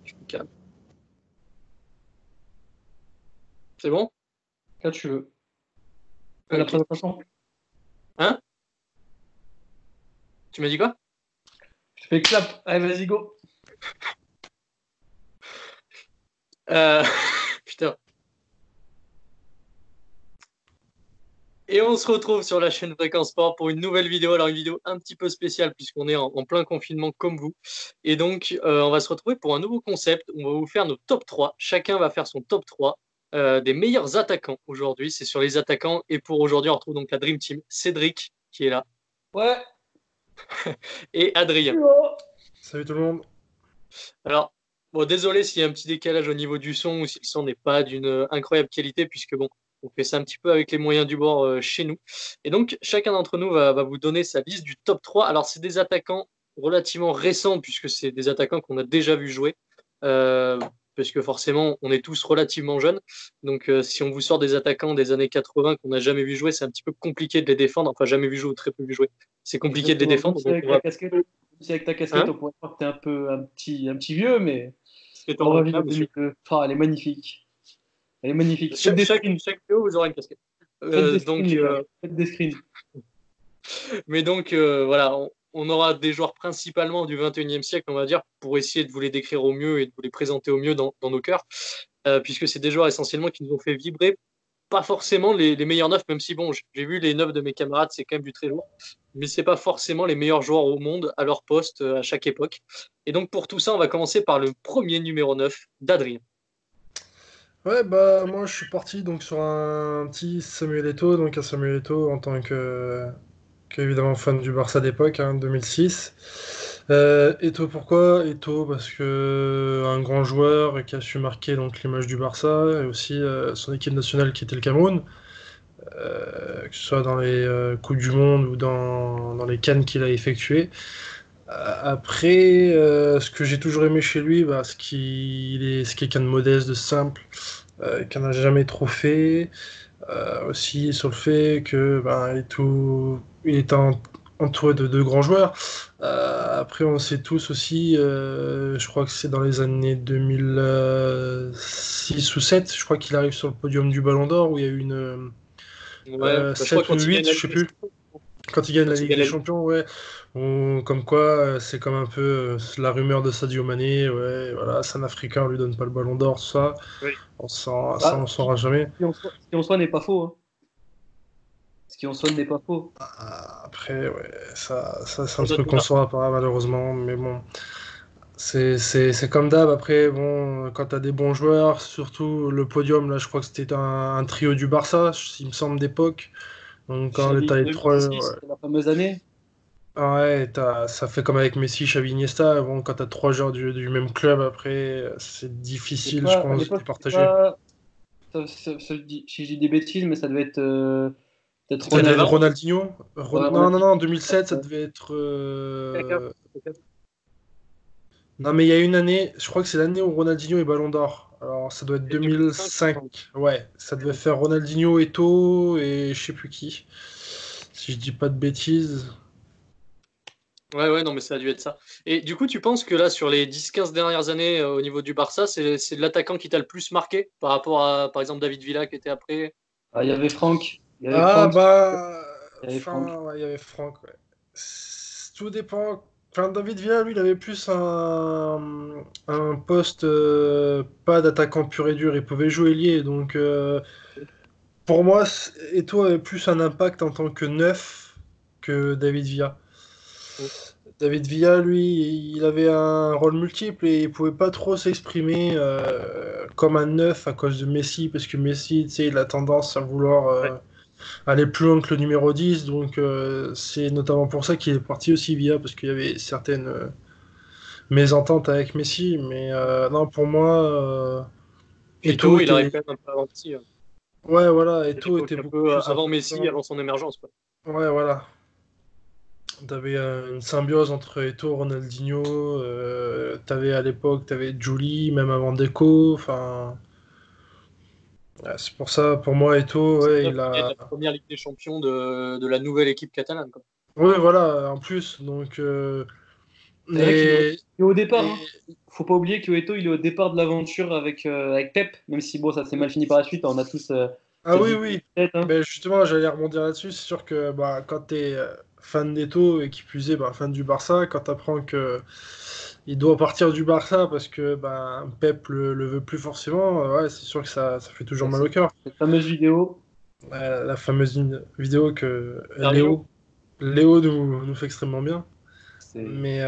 Je me calme. C'est bon? Quand tu veux. Fais la Ok. présentation. Hein? Tu m'as dit quoi? Je fais clap. Allez, vas-y, go. Euh, Putain. Et on se retrouve sur la chaîne Fréquence Sport pour une nouvelle vidéo. Alors, une vidéo un petit peu spéciale puisqu'on est en plein confinement comme vous. Et donc, on va se retrouver pour un nouveau concept. On va vous faire nos top 3. Chacun va faire son top 3 des meilleurs attaquants aujourd'hui. C'est sur les attaquants. Et pour aujourd'hui, on retrouve donc la Dream Team. Cédric, qui est là, Ouais. et Adrien. Salut tout le monde. Alors, bon, désolé s'il y a un petit décalage au niveau du son ou si le son n'est pas d'une incroyable qualité, puisque bon, on fait ça un petit peu avec les moyens du bord chez nous. Et donc, chacun d'entre nous va vous donner sa liste du top 3. Alors, c'est des attaquants relativement récents, puisque c'est des attaquants qu'on a déjà vu jouer. Euh, Parce que forcément, on est tous relativement jeunes. Donc, si on vous sort des attaquants des années 80 qu'on n'a jamais vu jouer, c'est un petit peu compliqué de les défendre. Enfin, jamais vu jouer ou très peu vu jouer. C'est compliqué de les Exactement. Même défendre. si Donc, avec on ta va. casquette, même si avec ta casquette, Hein? on pourrait croire que t'es un peu un petit vieux, mais C'est on ton va vivre là, monsieur. 2002. Ah, elle est magnifique. Elle est magnifique. Faites Chaque, des chaque, screens. chaque vidéo, vous aurez une casquette. Faites des screens, Donc, les gars. Faites des screens. mais donc, voilà, on aura des joueurs principalement du 21e siècle, on va dire, pour essayer de vous les décrire au mieux et de vous les présenter au mieux dans nos cœurs, puisque c'est des joueurs essentiellement qui nous ont fait vibrer, pas forcément les meilleurs neufs, même si, bon, j'ai vu les neufs de mes camarades, c'est quand même du très lourd, mais c'est pas forcément les meilleurs joueurs au monde à leur poste à chaque époque. Et donc, pour tout ça, on va commencer par le premier numéro 9 d'Adrien. Ouais, bah moi je suis parti donc sur un petit Samuel Eto'o, donc un Samuel Eto'o en tant évidemment fan du Barça d'époque, 2006. Eto'o pourquoi? Eto'o parce que un grand joueur qui a su marquer donc l'image du Barça et aussi son équipe nationale qui était le Cameroun, que ce soit dans les Coupes du Monde ou dans les CAN qu'il a effectuées. Après, ce que j'ai toujours aimé chez lui, bah, c'est quelqu'un de modeste, de simple, qui n'a jamais trop fait. Aussi sur le fait que ben, il est entouré de deux grands joueurs. Après, on sait tous aussi, je crois que c'est dans les années 2006 ou 7, je crois qu'il arrive sur le podium du Ballon d'Or où il y a eu une Ouais, bah, je crois 7 ou quand une il gagne 8, la je Ligue sais des plus. Champions. Quand il gagne la Quand il Ligue gagne des la Ligue. Champions, ouais. Comme quoi, c'est comme un peu la rumeur de Sadio Mané, ouais, voilà, c'est un Africain, on lui donne pas le ballon d'or, tout ça. Oui. Ça, Ah, on saura jamais. ce qui en soit n'est pas faux. Hein. Ce qui en soit n'est pas faux. Après, ouais, ça c'est un On donne truc qu'on saura pas, malheureusement, mais bon. C'est comme d'hab, après, bon, quand t'as des bons joueurs, surtout le podium, là, je crois que c'était un trio du Barça, il me semble, d'époque. Donc, quand Xavi t'as les trois. 2006, c'est la fameuse année. Ah ouais, ça fait comme avec Messi, Xavi, Iniesta. Bon, quand t'as trois joueurs du même club, après, c'est difficile, je À pense, de l'époque, c'était départager. pas. Si je dis des bêtises, mais ça devait être peut-être Ça devait être Cannavaro. Ronaldinho. Ronaldinho. Ouais, Non, non, Ronaldinho. non, 2007, ça Ouais. devait être. Caca. Non, mais il y a une année, je crois que c'est l'année où Ronaldinho est Ballon d'Or. Alors, ça doit être Et 2005, il me 2005. semble. Ouais, ça devait faire Ronaldinho, Eto'o et je sais plus qui. Si je dis pas de bêtises. Ouais, ouais, non, mais ça a dû être ça. Et du coup, tu penses que là, sur les 10-15 dernières années, au niveau du Barça, c'est l'attaquant qui t'a le plus marqué par rapport à, par exemple, David Villa qui était après? Ah, il y avait Franck. Il y avait Ah Franck. bah, Il y avait Franck. enfin, ouais, il y avait Franck, ouais. Tout dépend. Enfin, David Villa, lui, il avait plus un poste pas d'attaquant pur et dur. Il pouvait jouer ailier, donc pour moi, Eto'o avait plus un impact en tant que neuf que David Villa. David Villa, lui, il avait un rôle multiple et il pouvait pas trop s'exprimer comme un neuf à cause de Messi, parce que Messi, tu sais, il a tendance à vouloir Ouais. aller plus loin que le numéro 10, donc c'est notamment pour ça qu'il est parti aussi Villa, parce qu'il y avait certaines mésententes avec Messi, mais non, pour moi, Puis Eto'o Eto'o, il arrive était... quand même un peu avant Messi. Ouais, voilà, À Eto'o l'époque, était un beaucoup peu plus avant Messi, imposant. avant son émergence, quoi. Ouais, voilà. T'avais une symbiose entre Eto'o, Ronaldinho, t'avais à l'époque, t'avais Juli, même avant Deco, enfin... ouais, c'est pour ça, pour moi, Eto'o, C'est ouais, là il où il gagne a... la première Ligue des Champions de la nouvelle équipe catalane, quoi. Ouais, voilà, en plus, donc... C'est vrai qu'il Et, est au départ. et- Hein. Faut pas oublier que Eto'o, il est au départ de l'aventure avec Pep, même si bon, ça s'est mal fini par la suite. On a tous Ah cette oui, vidéo oui. en tête. Hein. Ben justement, j'allais rebondir là-dessus. C'est sûr que bah, quand tu es fan d'Eto et qui plus est bah, fan du Barça, quand tu apprends que il doit partir du Barça parce que bah, Pep le veut plus forcément, ouais, c'est sûr que ça fait toujours Avec mal au cœur. cette fameuse vidéo. La fameuse vidéo que Sergio. Léo nous fait extrêmement bien. C'est Mais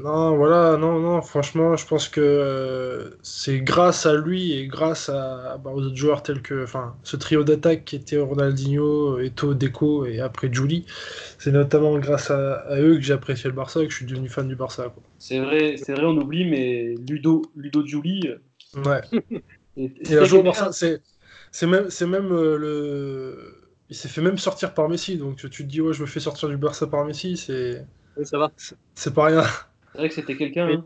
non, voilà, non, non, franchement, je pense que c'est grâce à lui et grâce bah, aux autres joueurs tels que, enfin, ce trio d'attaque qui était Ronaldinho, Eto'o, Deco et après Juli. C'est notamment grâce à eux que j'ai apprécié le Barça et que je suis devenu fan du Barça, quoi. c'est vrai, on oublie, mais Ludo Giuli Ouais. Il a c'était joué au quelqu'un. Barça, c'est même il s'est fait même sortir par Messi, donc tu te dis, ouais, je me fais sortir du Barça par Messi, Oui, ça va. c'est pas rien. C'est vrai que c'était quelqu'un. Mais Hein.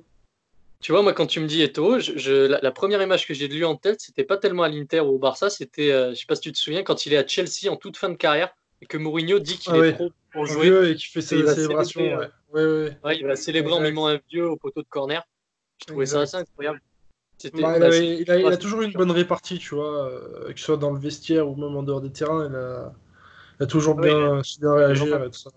tu vois, moi, quand tu me dis Eto'o, la première image que j'ai de lui en tête, c'était pas tellement à l'Inter ou au Barça, c'était, je sais pas si tu te souviens, quand il est à Chelsea en toute fin de carrière et que Mourinho dit qu'il Ah est oui, trop pour jouer vieux et qui fait et il ses va célébrations, célébrer, ouais. Ouais, ouais, ouais, il va célébrer en mimant exact, un vieux au poteau de corner. Je trouvais ça assez exact. incroyable. C'était, Bah, bah, c'est il a grâce à toujours lui, une tu vois. bonne répartie, tu vois, que ce soit dans le vestiaire ou même en dehors des terrains, il a toujours Ah ouais, bien su bien il est vraiment. réagir et tout ça.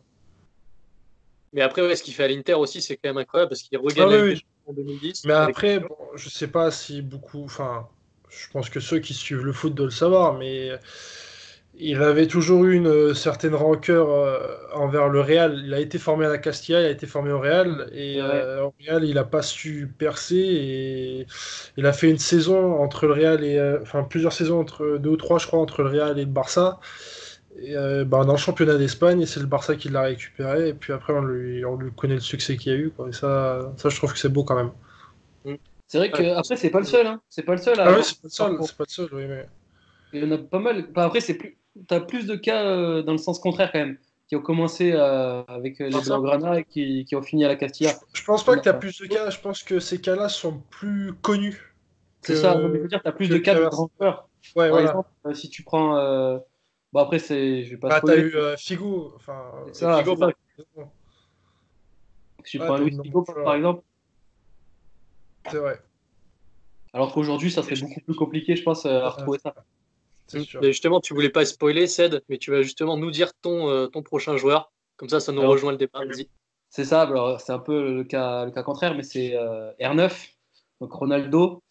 Mais après, ouais, ce qu'il fait à l'Inter aussi, c'est quand même incroyable parce qu'il regagne Ah la oui, Ligue des oui. Champions en 2010 Mais avec après, Mourinho. bon, je sais pas si beaucoup, enfin, je pense que ceux qui suivent le foot doivent le savoir, mais il avait toujours eu une certaine rancœur envers le Real. Il a été formé à la Castilla, il a été formé au Real, et C'est vrai. au Real, il n'a pas su percer, et il a fait une saison entre le Real et, enfin, plusieurs saisons entre deux ou trois, je crois, entre le Real et le Barça. Et, bah, dans le championnat d'Espagne, et c'est le Barça qui l'a récupéré, et puis après, on lui connaît le succès qu'il y a eu, quoi. Et ça, je trouve que c'est beau quand même. Mm. C'est vrai que Ouais, après c'est pas le seul. Hein. C'est pas le seul à Ah oui, avoir c'est ce pas le seul, parcours. c'est pas le seul, oui, mais... Il y en a pas mal. Enfin, après c'est plus. T'as plus de cas dans le sens contraire quand même, qui ont commencé avec les Barça. Blaugrana et qui ont fini à la Je, Castilla. je pense Il pas y que en tu as a- plus de cas, je pense que ces cas-là sont plus connus C'est ça. Non, mais je que, veux dire, t'as plus que de cas de qu'inverse. grands joueurs. Ouais, Par voilà. exemple, si tu prends. Bon après je vais pas Bah, t'as spoiler. eu Figo, enfin, C'est Et ça, Figo, c'est ça. pareil. Si tu ouais, prends un t'as eu Luis de nombreux Figo par joueurs, exemple. c'est vrai. Alors qu'aujourd'hui, ça serait beaucoup plus compliqué, je pense, à Ouais, retrouver ça. c'est sûr. Mais justement, tu voulais pas spoiler, Ced, mais tu vas justement nous dire ton prochain joueur. Comme ça nous Alors, rejoint le départ. Vas-y. c'est ça, alors c'est un peu le cas contraire, mais c'est R9, donc Ronaldo.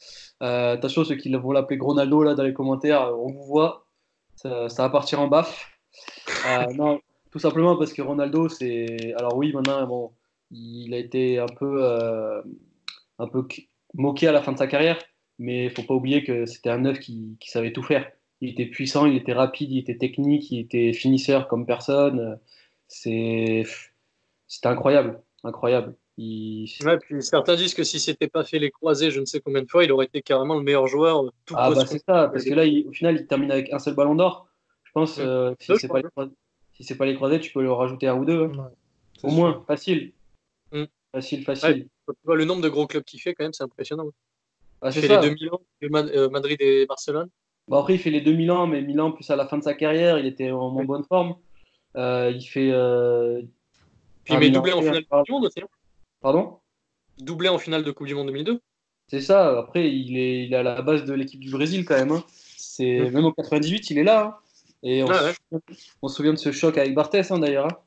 Attention, ceux qui vont l'appeler Ronaldo là dans les commentaires, on vous voit, ça va partir en baffe. Non, tout simplement parce que Ronaldo, c'est. Alors oui, maintenant, bon, il a été un peu moqué à la fin de sa carrière, mais il faut pas oublier que c'était un neuf qui savait tout faire. Il était puissant, il était rapide, il était technique, il était finisseur comme personne. C'est C'était incroyable, incroyable. Ouais, puis certains disent que si s'était pas fait les croisés je ne sais combien de fois, il aurait été carrément le meilleur joueur, tout Ah bah poste c'est confondu ça, à parce que là, l'époque. au final, il termine avec un seul ballon d'or. Je pense, Deux, je crois. Hein. si c'est pas les croisés, tu peux leur rajouter un ou deux. Hein. Ouais, c'est Au sûr. moins, facile, Mm. facile, Ouais, facile. quand tu vois le nombre de gros clubs qu'il fait, quand même, c'est impressionnant. Ah, Il c'est fait les ça. 2000 ans, Madrid et Barcelone. Bon, après, il fait les 2000 ans, mais Milan, plus à la fin de sa carrière, il était en moins Ouais. bonne forme. Il fait Puis il un met Milan doublé en C, un finale de Coupe Milan- du Monde aussi. Hein. Pardon? Doublé en finale de Coupe du Monde 2002. C'est ça. Après, il est à la base de l'équipe du Brésil quand même. Hein. Mm. Même au 98, il est là. Hein. Et Ouais, ouais. on se souvient de ce choc avec Barthès hein, d'ailleurs. Hein.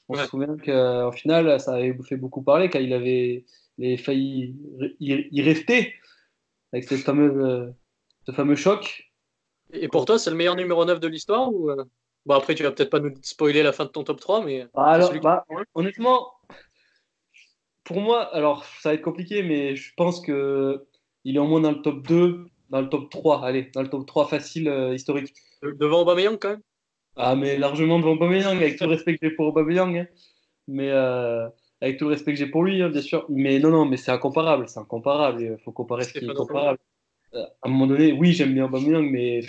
On se Ouais. souvient qu'en finale, ça avait fait beaucoup parler quand il avait failli y rester avec ce fameux choc. Et pour toi, c'est le meilleur numéro 9 de l'histoire ou Bon, après, tu vas peut-être pas nous spoiler la fin de ton top 3, mais c'est celui Alors, qui. honnêtement, pour moi, alors ça va être compliqué, mais je pense que il est au moins dans le top 2, dans le top 3, allez, dans le top 3 facile historique. Devant Aubameyang, quand même. Ah, mais largement devant Aubameyang, avec tout le respect que j'ai pour Aubameyang, hein. Mais avec tout le respect que j'ai pour lui, hein, bien sûr. Mais non, non, mais c'est incomparable, c'est incomparable. Il faut comparer ce qui est Stéphane Aubameyang. comparable. À un moment donné, oui, j'aime bien Aubameyang, mais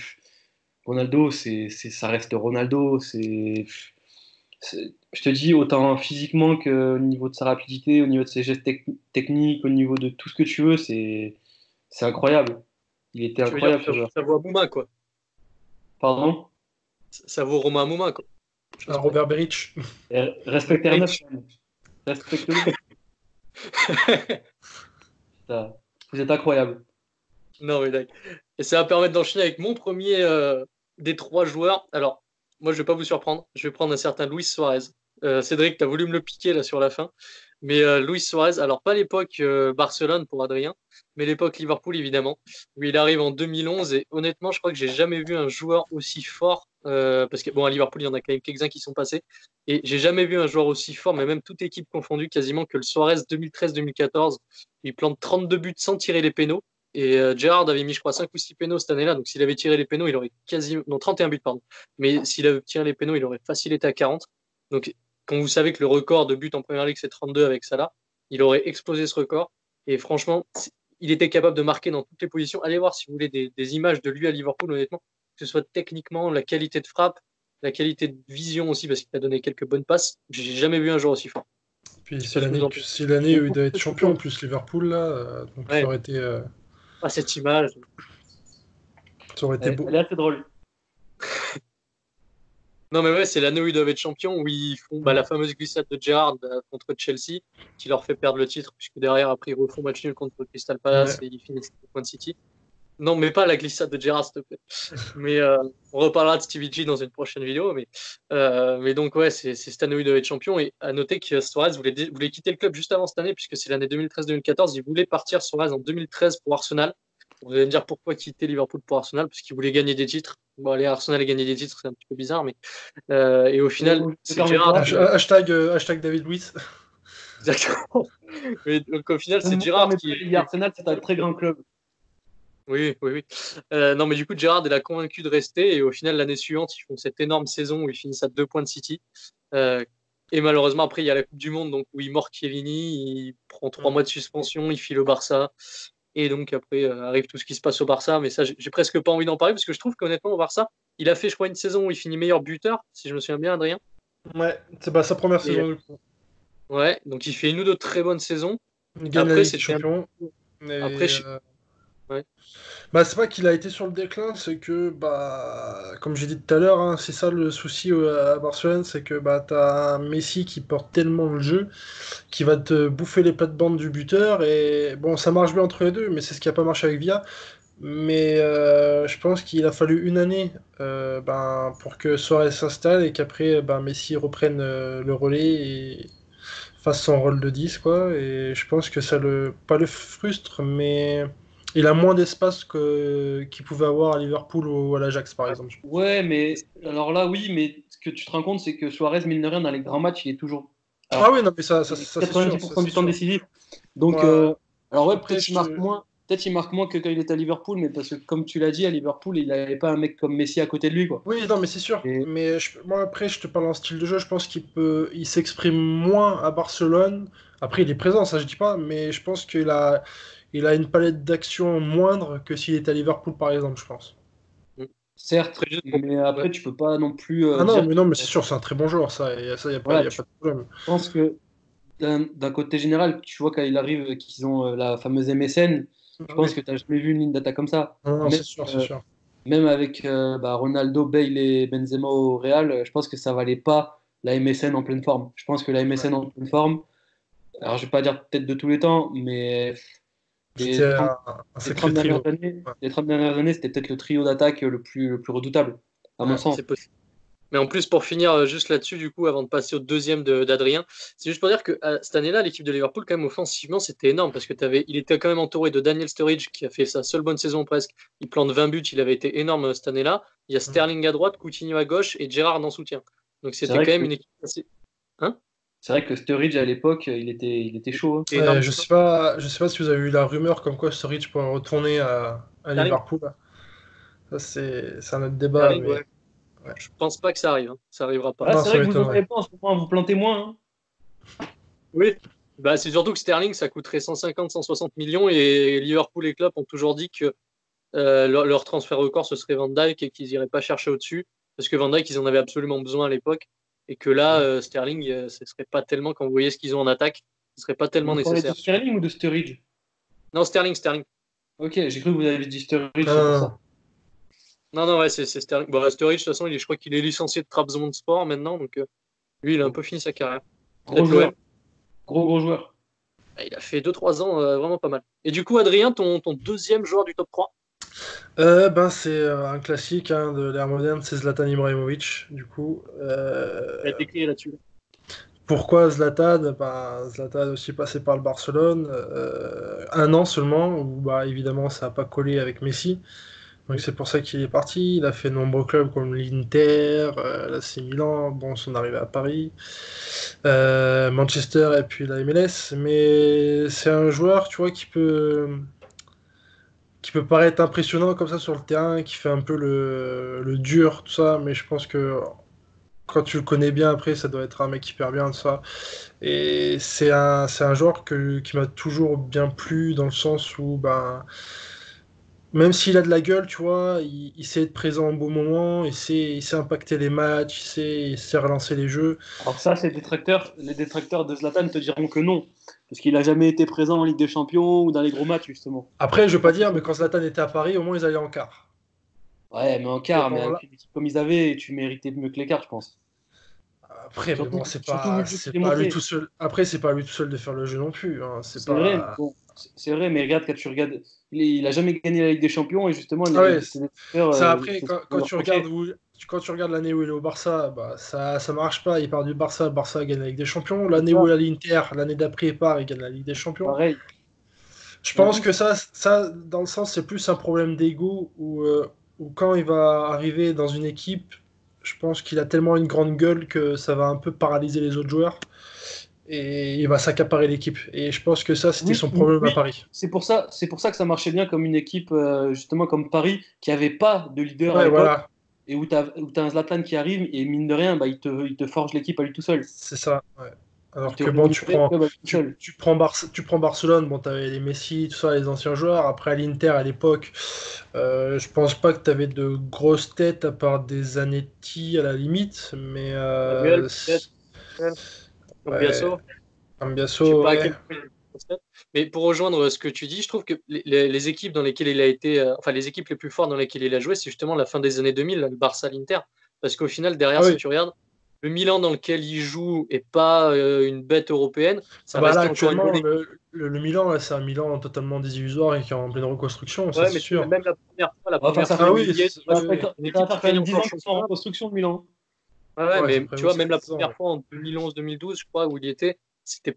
Ronaldo, ça reste Ronaldo. Je te dis, autant physiquement qu'au niveau de sa rapidité, au niveau de ses gestes techniques, au niveau de tout ce que tu veux, c'est incroyable. Il était Tu veux dire, incroyable, ce joueur. ça vaut Mouma, quoi. Pardon? Ça vaut Romain Mouma, quoi. Je sais pas Un ce qu'on dit. Robert Beric. Respecte R9 Rich. quand même. Respecte-le. Putain, vous êtes incroyable. Non, mais d'accord. Et ça va permettre d'enchaîner avec mon premier des 3 joueurs. Alors, moi, je vais pas vous surprendre. Je vais prendre un certain Luis Suarez. Cédric, tu as voulu me le piquer là sur la fin. Mais Luis Suarez, alors pas l'époque Barcelone pour Adrien, mais l'époque Liverpool évidemment, où il arrive en 2011. Et honnêtement, je crois que j'ai jamais vu un joueur aussi fort. Parce que bon, à Liverpool, il y en a quand même quelques-uns qui sont passés. Et j'ai jamais vu un joueur aussi fort, mais même toute équipe confondue, quasiment que le Suarez 2013-2014. Il plante 32 buts sans tirer les pénaux. Et Gerrard avait mis, je crois, 5 ou 6 pénaux cette année-là. Donc, s'il avait tiré les pénaux, il aurait quasiment. Non, 31 buts, pardon. Mais s'il avait tiré les pénaux, il aurait facile été à 40. Donc, quand vous savez que le record de buts en première ligue, c'est 32 avec Salah, il aurait explosé ce record. Et franchement, il était capable de marquer dans toutes les positions. Allez voir si vous voulez des images de lui à Liverpool, honnêtement. Que ce soit techniquement, la qualité de frappe, la qualité de vision aussi, parce qu'il a donné quelques bonnes passes. J'ai jamais vu un joueur aussi fort. Puis Je sais pas ce que vous en pensez. c'est l'année où il doit être champion en plus, Liverpool, là. Donc Ouais. ça aurait été, Ah, cette image. beau. Elle est assez drôle. Non, mais ouais, c'est l'année où ils doivent être champions, où ils font la fameuse glissade de Gerrard contre Chelsea, qui leur fait perdre le titre, puisque derrière, après, ils refont match nul contre Crystal Palace et ils finissent au point de City. Non, mais pas la glissade de Gerrard, s'il te plaît. Mais on reparlera de Stevie G dans une prochaine vidéo. Mais donc, ouais, c'est cette année où ils doivent être champions. Et à noter que Suarez voulait quitter le club juste avant cette année, puisque c'est l'année 2013-2014. Il voulait partir, Suarez, en 2013 pour Arsenal. Vous allez me dire pourquoi quitter Liverpool pour Arsenal, parce qu'il voulait gagner des titres. Bon, aller à Arsenal et gagner des titres, c'est un petit peu bizarre, mais et au final, c'est Gerrard. Hashtag David Luiz. Exactement. Mais donc au final, c'est Gerrard qui. Arsenal, c'est un très grand club. Oui. Non, mais du coup, Gerrard, il a convaincu de rester. Et au final, l'année suivante, ils font cette énorme saison où ils finissent à 2 points de City. Et malheureusement, après, il y a la Coupe du Monde, donc où il mord Chiellini, il prend 3 mois de suspension, il file au Barça. Et donc après, arrive tout ce qui se passe au Barça. Mais ça, j'ai presque pas envie d'en parler parce que je trouve qu'honnêtement, au Barça, il a fait, je crois, une saison où il finit meilleur buteur, si je me souviens bien, Adrien. Ouais, c'est sa première saison du coup. Ouais, donc il fait une ou deux très bonnes saisons. Il gagne la Ligue des Champions. Après, ouais. C'est pas qu'il a été sur le déclin, c'est que, comme j'ai dit tout à l'heure, hein, c'est ça le souci à Barcelone, c'est que t'as un Messi qui porte tellement le jeu, qui va te bouffer les plates-bandes du buteur, et bon, ça marche bien entre les deux, mais c'est ce qui a pas marché avec Villa. Mais je pense qu'il a fallu une année pour que Suarez s'installe et qu'après Messi reprenne le relais et fasse son rôle de 10 quoi. Et je pense que ça pas le frustre, mais il a moins d'espace qu'il pouvait avoir à Liverpool ou à l'Ajax par exemple. Ouais, mais alors là, oui, mais ce que tu te rends compte, c'est que Suarez, mine de rien, dans les grands matchs, il est toujours. Alors, oui, non, mais ça c'est sûr. 90% du temps décisif. Donc, alors ouais, peut-être il marque moins que quand il était à Liverpool, mais parce que comme tu l'as dit, à Liverpool, il n'avait pas un mec comme Messi à côté de lui, quoi. Oui, non, mais c'est sûr. Mais moi, après, je te parle en style de jeu. Je pense il s'exprime moins à Barcelone. Après, il est présent, ça je dis pas, mais je pense qu'il a une palette d'action moindre que s'il était à Liverpool, par exemple, je pense. Certes, mais après, tu peux pas non plus. Non, mais c'est sûr, c'est un très bon joueur, ça. Il y a pas de problème. Je pense que d'un côté général, tu vois, quand il arrive, qu'ils ont la fameuse MSN, je pense que tu n'as jamais vu une ligne d'attaque comme ça. Non, c'est sûr, c'est sûr. Même avec Ronaldo, Bale et Benzema au Real, je pense que ça valait pas la MSN en pleine forme. Je pense que la MSN en pleine forme, alors je vais pas dire peut-être de tous les temps, mais les 30 dernières années, c'était peut-être le trio d'attaque le plus redoutable, à mon sens. C'est possible. Mais en plus, pour finir juste là-dessus, du coup, avant de passer au deuxième d'Adrien, c'est juste pour dire que cette année-là, l'équipe de Liverpool, quand même, offensivement, c'était énorme parce que il était quand même entouré de Daniel Sturridge qui a fait sa seule bonne saison presque. Il plante 20 buts, il avait été énorme cette année-là. Il y a Sterling à droite, Coutinho à gauche et Gerrard en soutien. Donc c'était quand même une équipe assez. Hein? C'est vrai que Sturridge à l'époque, il était chaud. Hein. Je sais pas si vous avez eu la rumeur comme quoi Sturridge pourrait retourner à Liverpool. Ça, c'est un autre débat. Sterling, ouais. Je pense pas que ça arrive. Hein. Ça arrivera pas. C'est vrai que vous en avez pas en ce moment, vous plantez moins. Hein. Oui. C'est surtout que Sterling, ça coûterait 150-160 millions et Liverpool et Klopp ont toujours dit que leur transfert record, ce serait Van Dijk et qu'ils iraient pas chercher au-dessus parce que Van Dijk, ils en avaient absolument besoin à l'époque et que là, Sterling, ce serait pas tellement, quand vous voyez ce qu'ils ont en attaque, ce serait pas tellement nécessaire. De Sterling ou de Sturridge? Non, Sterling. Ok, j'ai cru que vous avez dit Sturridge, c'est pour ça. Non, ouais, c'est Sterling. Sturridge, de toute façon, je crois qu'il est licencié de Trabzonspor maintenant, donc lui, il a un peu fini sa carrière. Gros joueur. Il a fait 2-3 ans vraiment pas mal. Et du coup, Adrien, ton deuxième joueur du top 3? C'est un classique hein, de l'ère moderne, c'est Zlatan Ibrahimovic. Du coup, Il a été écrit là-dessus. pourquoi Zlatan? Zlatan aussi passé par le Barcelone, un an seulement, où évidemment ça n'a pas collé avec Messi. Donc c'est pour ça qu'il est parti. Il a fait de nombreux clubs comme l'Inter, l'AC Milan, bon, son arrivée à Paris, Manchester et puis la MLS. Mais c'est un joueur, tu vois, qui peut paraître impressionnant comme ça sur le terrain, qui fait un peu le dur, tout ça. Mais je pense que quand tu le connais bien après, ça doit être un mec hyper bien, tout ça. Et c'est un joueur qui m'a toujours bien plu dans le sens où, même s'il a de la gueule, tu vois, il sait être présent au bon moment, il sait impacter les matchs, il sait relancer les jeux. Alors ça, les détracteurs de Zlatan te diront que non, parce qu'il n'a jamais été présent en Ligue des Champions ou dans les gros matchs, justement. Après, je veux pas dire, mais quand Zlatan était à Paris, au moins ils allaient en quart. Ouais, mais en Et quart, mais bon, avec là, une équipe comme ils avaient, tu méritais mieux que les quarts, je pense. après, mais bon, Surtout vu le jeu c'est qu'il pas lui démontrait. tout seul. Après, c'est pas lui tout seul de faire le jeu non plus, hein. C'est C'est vrai, pas. bon, c'est vrai, mais regarde, quand tu regardes, il a jamais gagné la Ligue des Champions et justement, Ah ouais, ses détracteurs, ça après, c'est ce quand, qu'ils quand le tu regardes reprochaient. l'année où il est au Barça, ça marche pas. Il part du Barça, le Barça gagne la Ligue des Champions. C'est L'année où ça, il est à l'Inter, l'année d'après, il part, il gagne la Ligue des Champions. pareil. Je Et en pense que plus, ça, dans le sens, c'est plus un problème d'ego où quand il va arriver dans une équipe, je pense qu'il a tellement une grande gueule que ça va un peu paralyser les autres joueurs et il va s'accaparer l'équipe. Et je pense que ça, c'était son problème à oui, Paris. c'est pour ça que ça marchait bien comme une équipe, justement comme Paris, qui avait pas de leader à Ouais, l'époque, voilà, et où tu as un Zlatan qui arrive, et mine de rien, il te forge l'équipe à lui tout seul. c'est ça. Ouais. Il Alors te que bon, tu révolutionne le prends, club à lui tout tu, seul. tu prends tu prends Barcelone, bon, t'avais les Messi, tout ça, les anciens joueurs. Après, à l'Inter, à l'époque, je pense pas que t'avais de grosses têtes à part des Zanetti à la limite, mais Samuel, peut-être. ouais, Cambiasso. Je sais Cambiasso, pas à ouais. quel point il est concept. Mais pour rejoindre ce que tu dis, je trouve que les équipes dans lesquelles il a été, enfin les équipes les plus fortes dans lesquelles il a joué, c'est justement la fin des années 2000, là, le Barça, l'Inter. Parce qu'au final, Ah derrière, si oui. tu regardes, le Milan dans lequel il joue est pas une bête européenne, Ah ça bah là, restait encore une bonne actuellement, équipe. le Milan, là, c'est un Milan totalement désillusoire et qui est en pleine reconstruction, ça Ouais, c'est mais tu vois, sûr. même la Enfin, première fois Ah où oui, il y est, oui, oui. une ça va équipe qui faire quand gagne même 10 encore ans le qu'ils sont en championnat. reconstruction de Milan. Ouais, ouais, Ouais, ça mais fait tu vois, ça même fait la 10 ans. première fois en 2011-2012, je crois, où il y était, c'était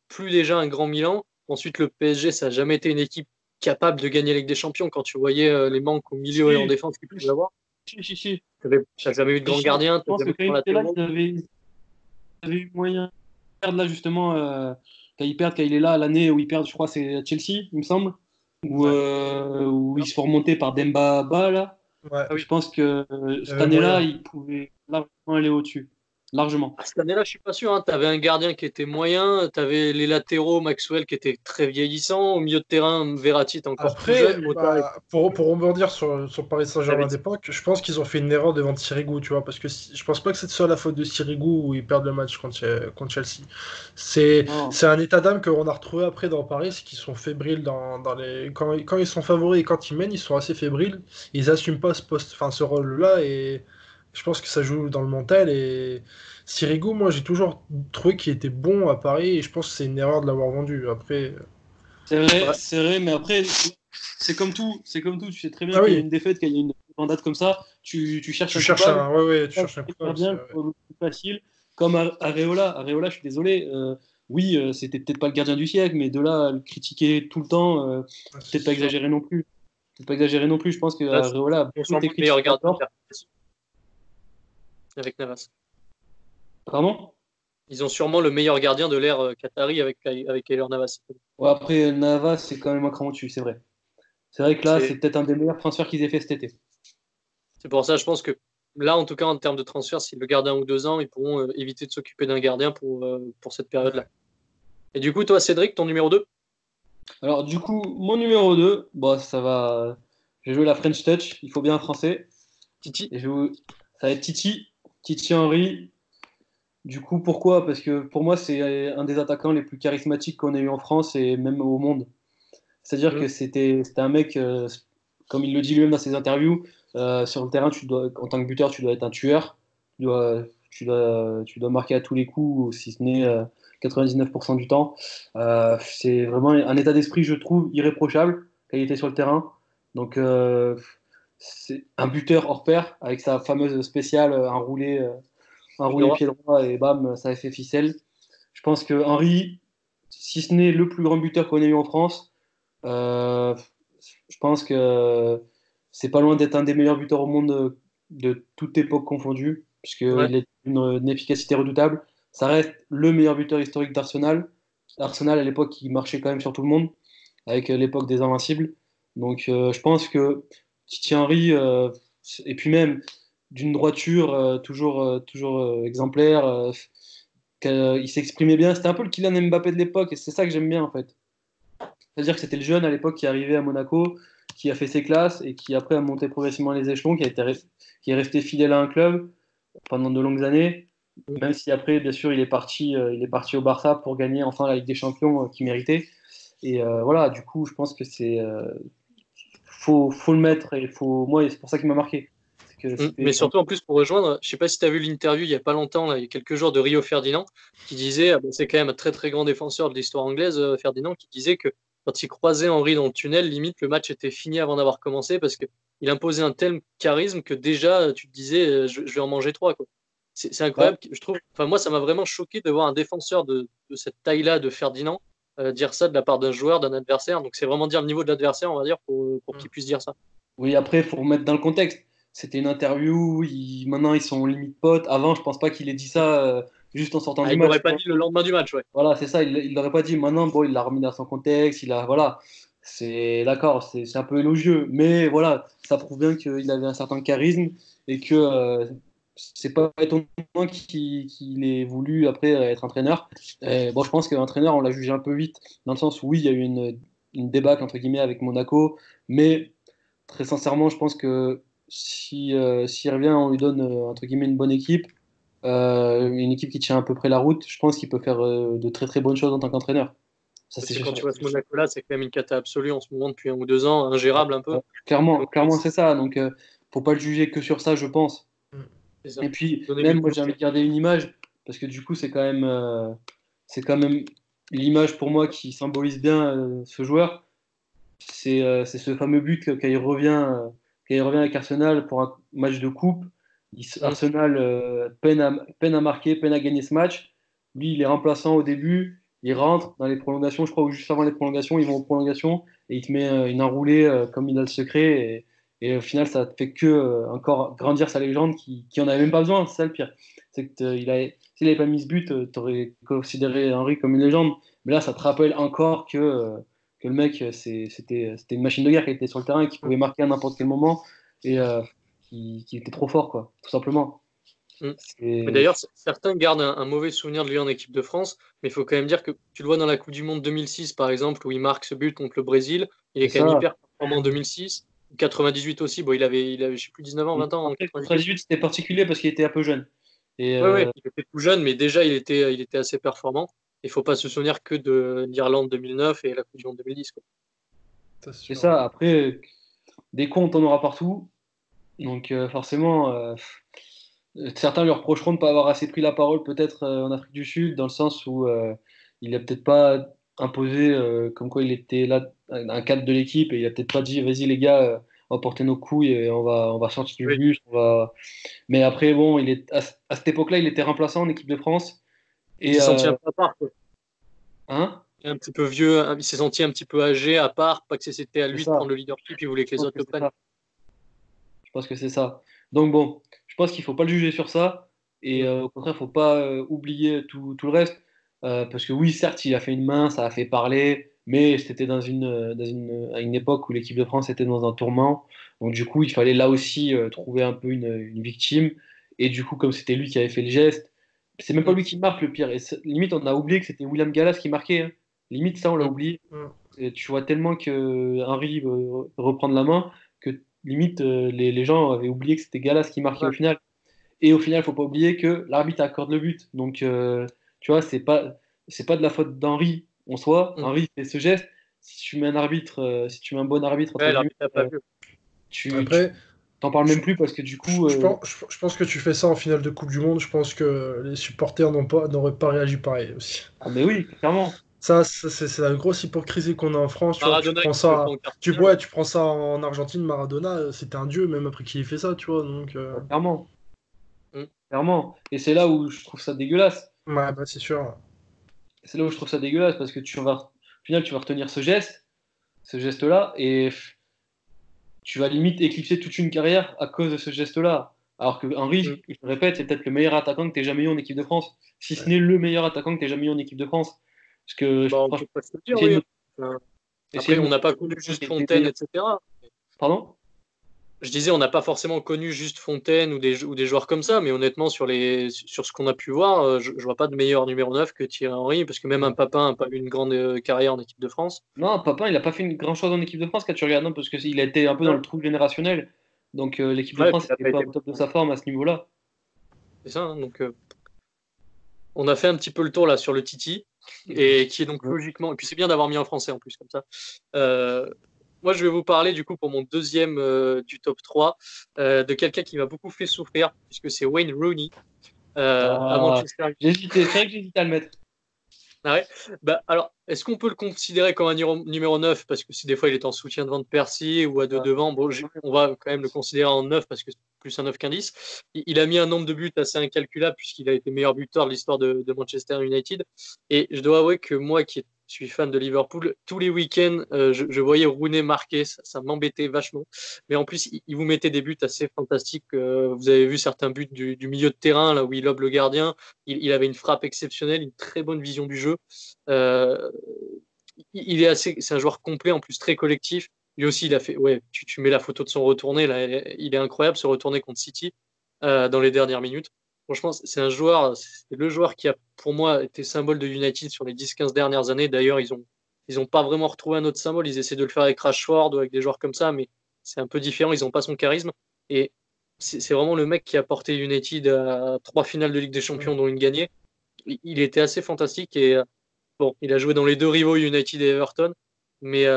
plus déjà un grand Milan. Ensuite, le PSG, ça n'a jamais été une équipe capable de gagner la Ligue des Champions quand tu voyais les manques au milieu et en Si, défense qu'il pouvait avoir. si. T'as jamais eu de grand Je gardien, t'as pense que jamais eu de quand grand il était là, latéraux. ils avaient eu moyen de perdre là, justement, quand il est là, l'année où ils perdent, je crois, c'est à Chelsea, il me semble, Ouais. où ils se font remonter par Demba Ba, là. Ouais, Ah Je oui. pense que il y cette avait année-là, moyen. il pouvait largement aller au-dessus. Largement. Cette année-là, je suis pas sûr. Hein. Tu avais un gardien qui était moyen, tu avais les latéraux, Maxwell qui était très vieillissant, au milieu de terrain, Verratti était encore plus Après, jeune, Mota pour rebondir sur Paris avait Saint-Germain d'époque, je pense qu'ils ont fait une erreur devant Sirigu, tu vois, parce que je pense pas que c'est soit la faute de Sirigu où ils perdent le match contre Chelsea. C'est, Non. c'est un état d'âme qu'on a retrouvé après dans Paris, c'est qu'ils sont fébriles quand ils sont favoris et quand ils mènent, ils sont assez fébriles, ils assument pas ce rôle-là et je pense que ça joue dans le mental et Sirigu, moi j'ai toujours trouvé qu'il était bon à Paris et je pense que c'est une erreur de l'avoir vendu. Après, Ouais. C'est vrai, mais après, c'est comme tout. Tu sais très bien ah qu'il y a oui. une défaite, qu'il y a une vendette comme ça, tu cherches Tu un cherches coupable. un, ouais, ouais, tu Ça, cherches un c'est très coupable, c'est bien, vrai. le plus facile. Comme Areola. Areola, je suis désolé. Oui, c'était peut-être pas le gardien du siècle, mais de là à le critiquer tout le temps, Ouais, c'est peut-être pas sûr. exagéré non plus. Peut-être pas exagéré non plus. Je pense que Là, Areola a on beaucoup sent été le meilleur critiqué à gardien de tort. l'ère avec Navas. Pardon? Ils ont sûrement le meilleur gardien de l'ère Qatari avec Keylor Navas. Ouais, après, Navas, c'est quand même un cran au-dessus, c'est vrai. C'est vrai que là, C'est c'est peut-être un des meilleurs transferts qu'ils aient fait cet été. c'est pour ça, je pense que là, en tout cas, en termes de transfert, s'ils le gardent 1 ou 2 ans, ils pourront éviter de s'occuper d'un gardien pour cette période-là. Ouais. Et du coup, toi, Cédric, ton numéro 2? Alors, du coup, mon numéro 2, bon, ça va. J'ai joué la French Touch, il faut bien un français. Titi. Et ça va être Titi, Titi Henry. Du coup, pourquoi? Parce que pour moi, c'est un des attaquants les plus charismatiques qu'on ait eu en France et même au monde. C'est-à-dire Hmm. que c'était un mec, comme il le dit lui-même dans ses interviews, sur le terrain, en tant que buteur, tu dois être un tueur. Tu dois marquer à tous les coups, si ce n'est 99% du temps. C'est vraiment un état d'esprit, je trouve, irréprochable quand il était sur le terrain. Donc, c'est un buteur hors pair avec sa fameuse spéciale, un roulé pied droit et bam, ça a fait ficelle. Je pense que Henry, si ce n'est le plus grand buteur qu'on ait eu en France, euh, je pense que c'est pas loin d'être un des meilleurs buteurs au monde de toute époque confondue, Ouais. puisqu'il est une efficacité redoutable. Ça reste le meilleur buteur historique d'Arsenal. Arsenal, à l'époque, qui marchait quand même sur tout le monde, avec l'époque des Invincibles. Donc, je pense que Thierry Henry, et puis même d'une droiture toujours exemplaire, il s'exprimait bien. C'était un peu le Kylian Mbappé de l'époque, et c'est ça que j'aime bien, en fait. C'est-à-dire que c'était le jeune à l'époque qui arrivait à Monaco, qui a fait ses classes et qui après a monté progressivement les échelons, qui est resté fidèle à un club pendant de longues années, même si après, bien sûr, il est parti au Barça pour gagner enfin la Ligue des Champions qu'il méritait. Et voilà, du coup, je pense que faut le mettre et moi, c'est pour ça qu'il m'a marqué. C'est que Mais c'était surtout, en plus, pour rejoindre, je sais pas si tu as vu l'interview il y a pas longtemps, là, il y a quelques jours, de Rio Ferdinand, qui disait, c'est quand même un très très grand défenseur de l'histoire anglaise, Ferdinand, qui disait que quand il croisait Henry dans le tunnel, limite le match était fini avant d'avoir commencé parce qu'il imposait un tel charisme que déjà tu te disais, je vais en manger trois, quoi. C'est bah, incroyable, je trouve. Enfin, moi, ça m'a vraiment choqué de voir un défenseur de cette taille-là, de Ferdinand, dire ça de la part d'un joueur, d'un adversaire. Donc, c'est vraiment dire le niveau de l'adversaire, on va dire, pour qu'il puisse dire ça. oui, après, il faut remettre dans le contexte. C'était une interview, maintenant ils sont limite potes. Avant, je pense pas qu'il ait dit ça juste en sortant Ah, du il match. l'aurait pas dit le lendemain du match, ouais. Voilà, c'est ça, il l'aurait pas dit. Maintenant, bon, il l'a remis dans son contexte, voilà, c'est d'accord, c'est un peu élogieux, mais voilà, ça prouve bien qu'il avait un certain charisme et que c'est pas étonnant qu'il ait voulu après être entraîneur. Bon, je pense qu'entraîneur, on l'a jugé un peu vite, dans le sens où oui, il y a eu une débâcle entre guillemets avec Monaco, mais très sincèrement, je pense que s'il revient, on lui donne entre guillemets une bonne équipe, une équipe qui tient à peu près la route. Je pense qu'il peut faire de très très bonnes choses en tant qu'entraîneur. Ça, Parce c'est que quand tu sûr. vois ce Monaco-là, c'est quand même une cata absolue en ce moment depuis 1 ou 2 ans, ingérable un peu. Clairement, Donc, clairement, c'est ça. Donc, faut pas le juger que sur ça, je pense. c'est ça. Et puis, Donner même du moi, coup. j'ai envie de garder une image parce que du coup, c'est quand même l'image pour moi qui symbolise bien ce joueur. C'est ce fameux but quand il revient avec Arsenal pour un match de coupe. Arsenal peine à marquer, peine à gagner ce match. Lui, il est remplaçant au début. Il rentre dans les prolongations, je crois, ou juste avant les prolongations. Ils vont aux prolongations et il te met une enroulée comme il a le secret. Et au final, ça fait que encore grandir sa légende qui en avait même pas besoin. C'est ça le pire. C'est que s'il n'avait pas mis ce but, tu aurais considéré Henry comme une légende. Mais là, ça te rappelle encore que le mec, c'était une machine de guerre qui était sur le terrain et qui pouvait marquer à n'importe quel moment et qui était trop fort, quoi, tout simplement. Mm. Mais C'est d'ailleurs, certains gardent un mauvais souvenir de lui en équipe de France, mais il faut quand même dire que tu le vois dans la Coupe du Monde 2006, par exemple, où il marque ce but contre le Brésil, il est c'est quand même ça. hyper performant en 2006. 98 aussi, bon, il avait, je sais plus, 19 ans, 20 ans en Après, 98. 98, c'était particulier parce qu'il était un peu jeune. Et Oui, oui, il était tout jeune, mais déjà, il était assez performant. Il faut pas se souvenir que de l'Irlande 2009 et la Coupe du Monde 2010, quoi. C'est c'est sûr. ça. Après, des comptes, on en aura partout. Donc forcément, certains lui reprocheront de ne pas avoir assez pris la parole peut-être en Afrique du Sud, dans le sens où il n'a peut-être pas imposé comme quoi il était là, un cadre de l'équipe, et il n'a peut-être pas dit vas-y les gars, on va porter nos couilles et on va sortir du Oui, bus. Mais après, bon, à cette époque-là, il était remplaçant en équipe de France. il Et s'est senti un peu à part, quoi. hein, Un petit peu vieux, il s'est senti un petit peu âgé, à part, pas que c'était à c'est lui de ça. prendre le leadership, il voulait Je que les pense autres que le c'est prennent. ça. Je pense que c'est ça. Donc bon, je pense qu'il faut pas le juger sur ça. Et Mm. au contraire, faut pas oublier tout le reste. Parce que oui, certes, il a fait une main, ça a fait parler, mais c'était à une époque où l'équipe de France était dans un tourment. Donc du coup, il fallait là aussi trouver un peu une victime. Et du coup, comme c'était lui qui avait fait le geste, c'est même pas Mm. lui qui marque le pire. Et limite, on a oublié que c'était William Gallas qui marquait, hein. Limite, ça, on l'a Mm. oublié. Mm. Et tu vois tellement que Henry veut reprendre la main que limite les gens avaient oublié que c'était Gallas qui marquait Ouais. au final. Et au final, faut pas oublier que l'arbitre accorde le but. Donc tu vois, c'est pas de la faute d'Henry en soi. Mm. Henry fait ce geste. Si tu mets un bon arbitre entre Ouais, guillemets, l'arbitre n'a pas vu. tu Après, t'en parles même plus parce que du coup. Je pense que tu fais ça en finale de Coupe du Monde. Je pense que les supporters n'auraient pas réagi pareil aussi. Ah, mais oui, clairement. C'est la grosse hypocrisie qu'on a en France. Tu vois, Maradona qui le fait en quart de finale. ouais, tu prends ça en Argentine, Maradona, c'était un dieu, même après qu'il ait fait ça, tu vois. Donc, Clairement. Mm. Clairement. Et c'est là où je trouve ça dégueulasse. ouais, bah, c'est sûr. C'est là où je trouve ça dégueulasse parce que au final, tu vas retenir ce geste-là, et tu vas limite éclipser toute une carrière à cause de ce geste-là. Alors que Mm. Henry, je le répète, c'est peut-être le meilleur attaquant que tu aies jamais eu en équipe de France. Si ce n'est le meilleur attaquant que tu aies jamais eu en équipe de France. Parce que, Bah, on peut franchement, pas se le dire, essayer oui. de Après, essayer de on n'a pas connu juste Fontaine, etc. Pardon? Je disais, on n'a pas forcément connu juste Fontaine ou des joueurs comme ça, mais honnêtement, sur ce qu'on a pu voir, je vois pas de meilleur numéro 9 que Thierry Henry, parce que même un Papin n'a pas eu une grande carrière en équipe de France. Non, Papin, il a pas fait une grand chose en équipe de France quand tu regardes, non, parce qu'il a été un peu dans le trou générationnel. Donc l'équipe de Ouais, puis France il a n'était pas pas été au top de sa forme à ce niveau-là. c'est ça, hein, donc on a fait un petit peu le tour là sur le Titi, et qui est donc logiquement, et puis c'est bien d'avoir mis en français en plus comme ça. Euh, Moi, je vais vous parler du coup pour mon deuxième du top 3 de quelqu'un qui m'a beaucoup fait souffrir, puisque c'est Wayne Rooney à Ah, Manchester. j'hésitais, c'est vrai que j'hésitais à le mettre. Ah ouais. Bah, alors, est-ce qu'on peut le considérer comme un numéro 9 parce que si des fois il est en soutien de Van Persie ou à deux Ouais. devant, bon, on va quand même le considérer en 9 parce que c'est plus un 9 qu'un 10. Il a mis un nombre de buts assez incalculable puisqu'il a été meilleur buteur de l'histoire de Manchester United. Et je dois avouer que moi qui suis fan de Liverpool, tous les week-ends, je voyais Rooney marquer, ça m'embêtait vachement. Mais en plus, il vous mettait des buts assez fantastiques. Vous avez vu certains buts du milieu de terrain, là où il lobe le gardien. Il avait une frappe exceptionnelle, une très bonne vision du jeu. Euh, c'est un joueur complet, en plus très collectif. Lui aussi, il a fait, ouais, tu mets la photo de son retourné, là, il est incroyable, ce retourné contre City dans les dernières minutes. Franchement, c'est le joueur qui a, pour moi, été symbole de United sur les 10-15 dernières années. D'ailleurs, ils ont pas vraiment retrouvé un autre symbole. Ils essaient de le faire avec Rashford ou avec des joueurs comme ça, mais c'est un peu différent. Ils n'ont pas son charisme. Et c'est vraiment le mec qui a porté United à 3 finales de Ligue des Champions, dont une gagnée. Il était assez fantastique et bon, il a joué dans les deux rivaux United et Everton, mais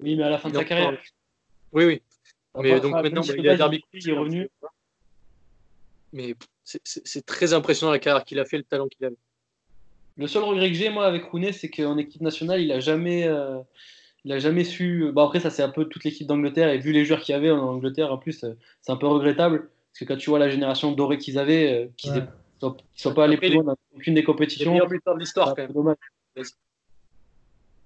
Oui, mais à la fin de il est sa carrière. encore. Oui, oui. Mais Après, donc même maintenant, si il est à Ribas, Derby il est County, revenu. mais c'est très impressionnant la carrière qu'il a fait, le talent qu'il avait. Le seul regret que j'ai, moi, avec Rooney, c'est qu'en équipe nationale, il a jamais su. Bon, après, ça, c'est un peu toute l'équipe d'Angleterre, et vu les joueurs qu'il y avait en Angleterre, en plus, c'est un peu regrettable. Parce que quand tu vois la génération dorée qu'ils avaient, Ouais. soient pas allés Après, plus loin dans aucune des il est compétitions, meilleur buteur de c'est l'histoire un quand peu même. dommage.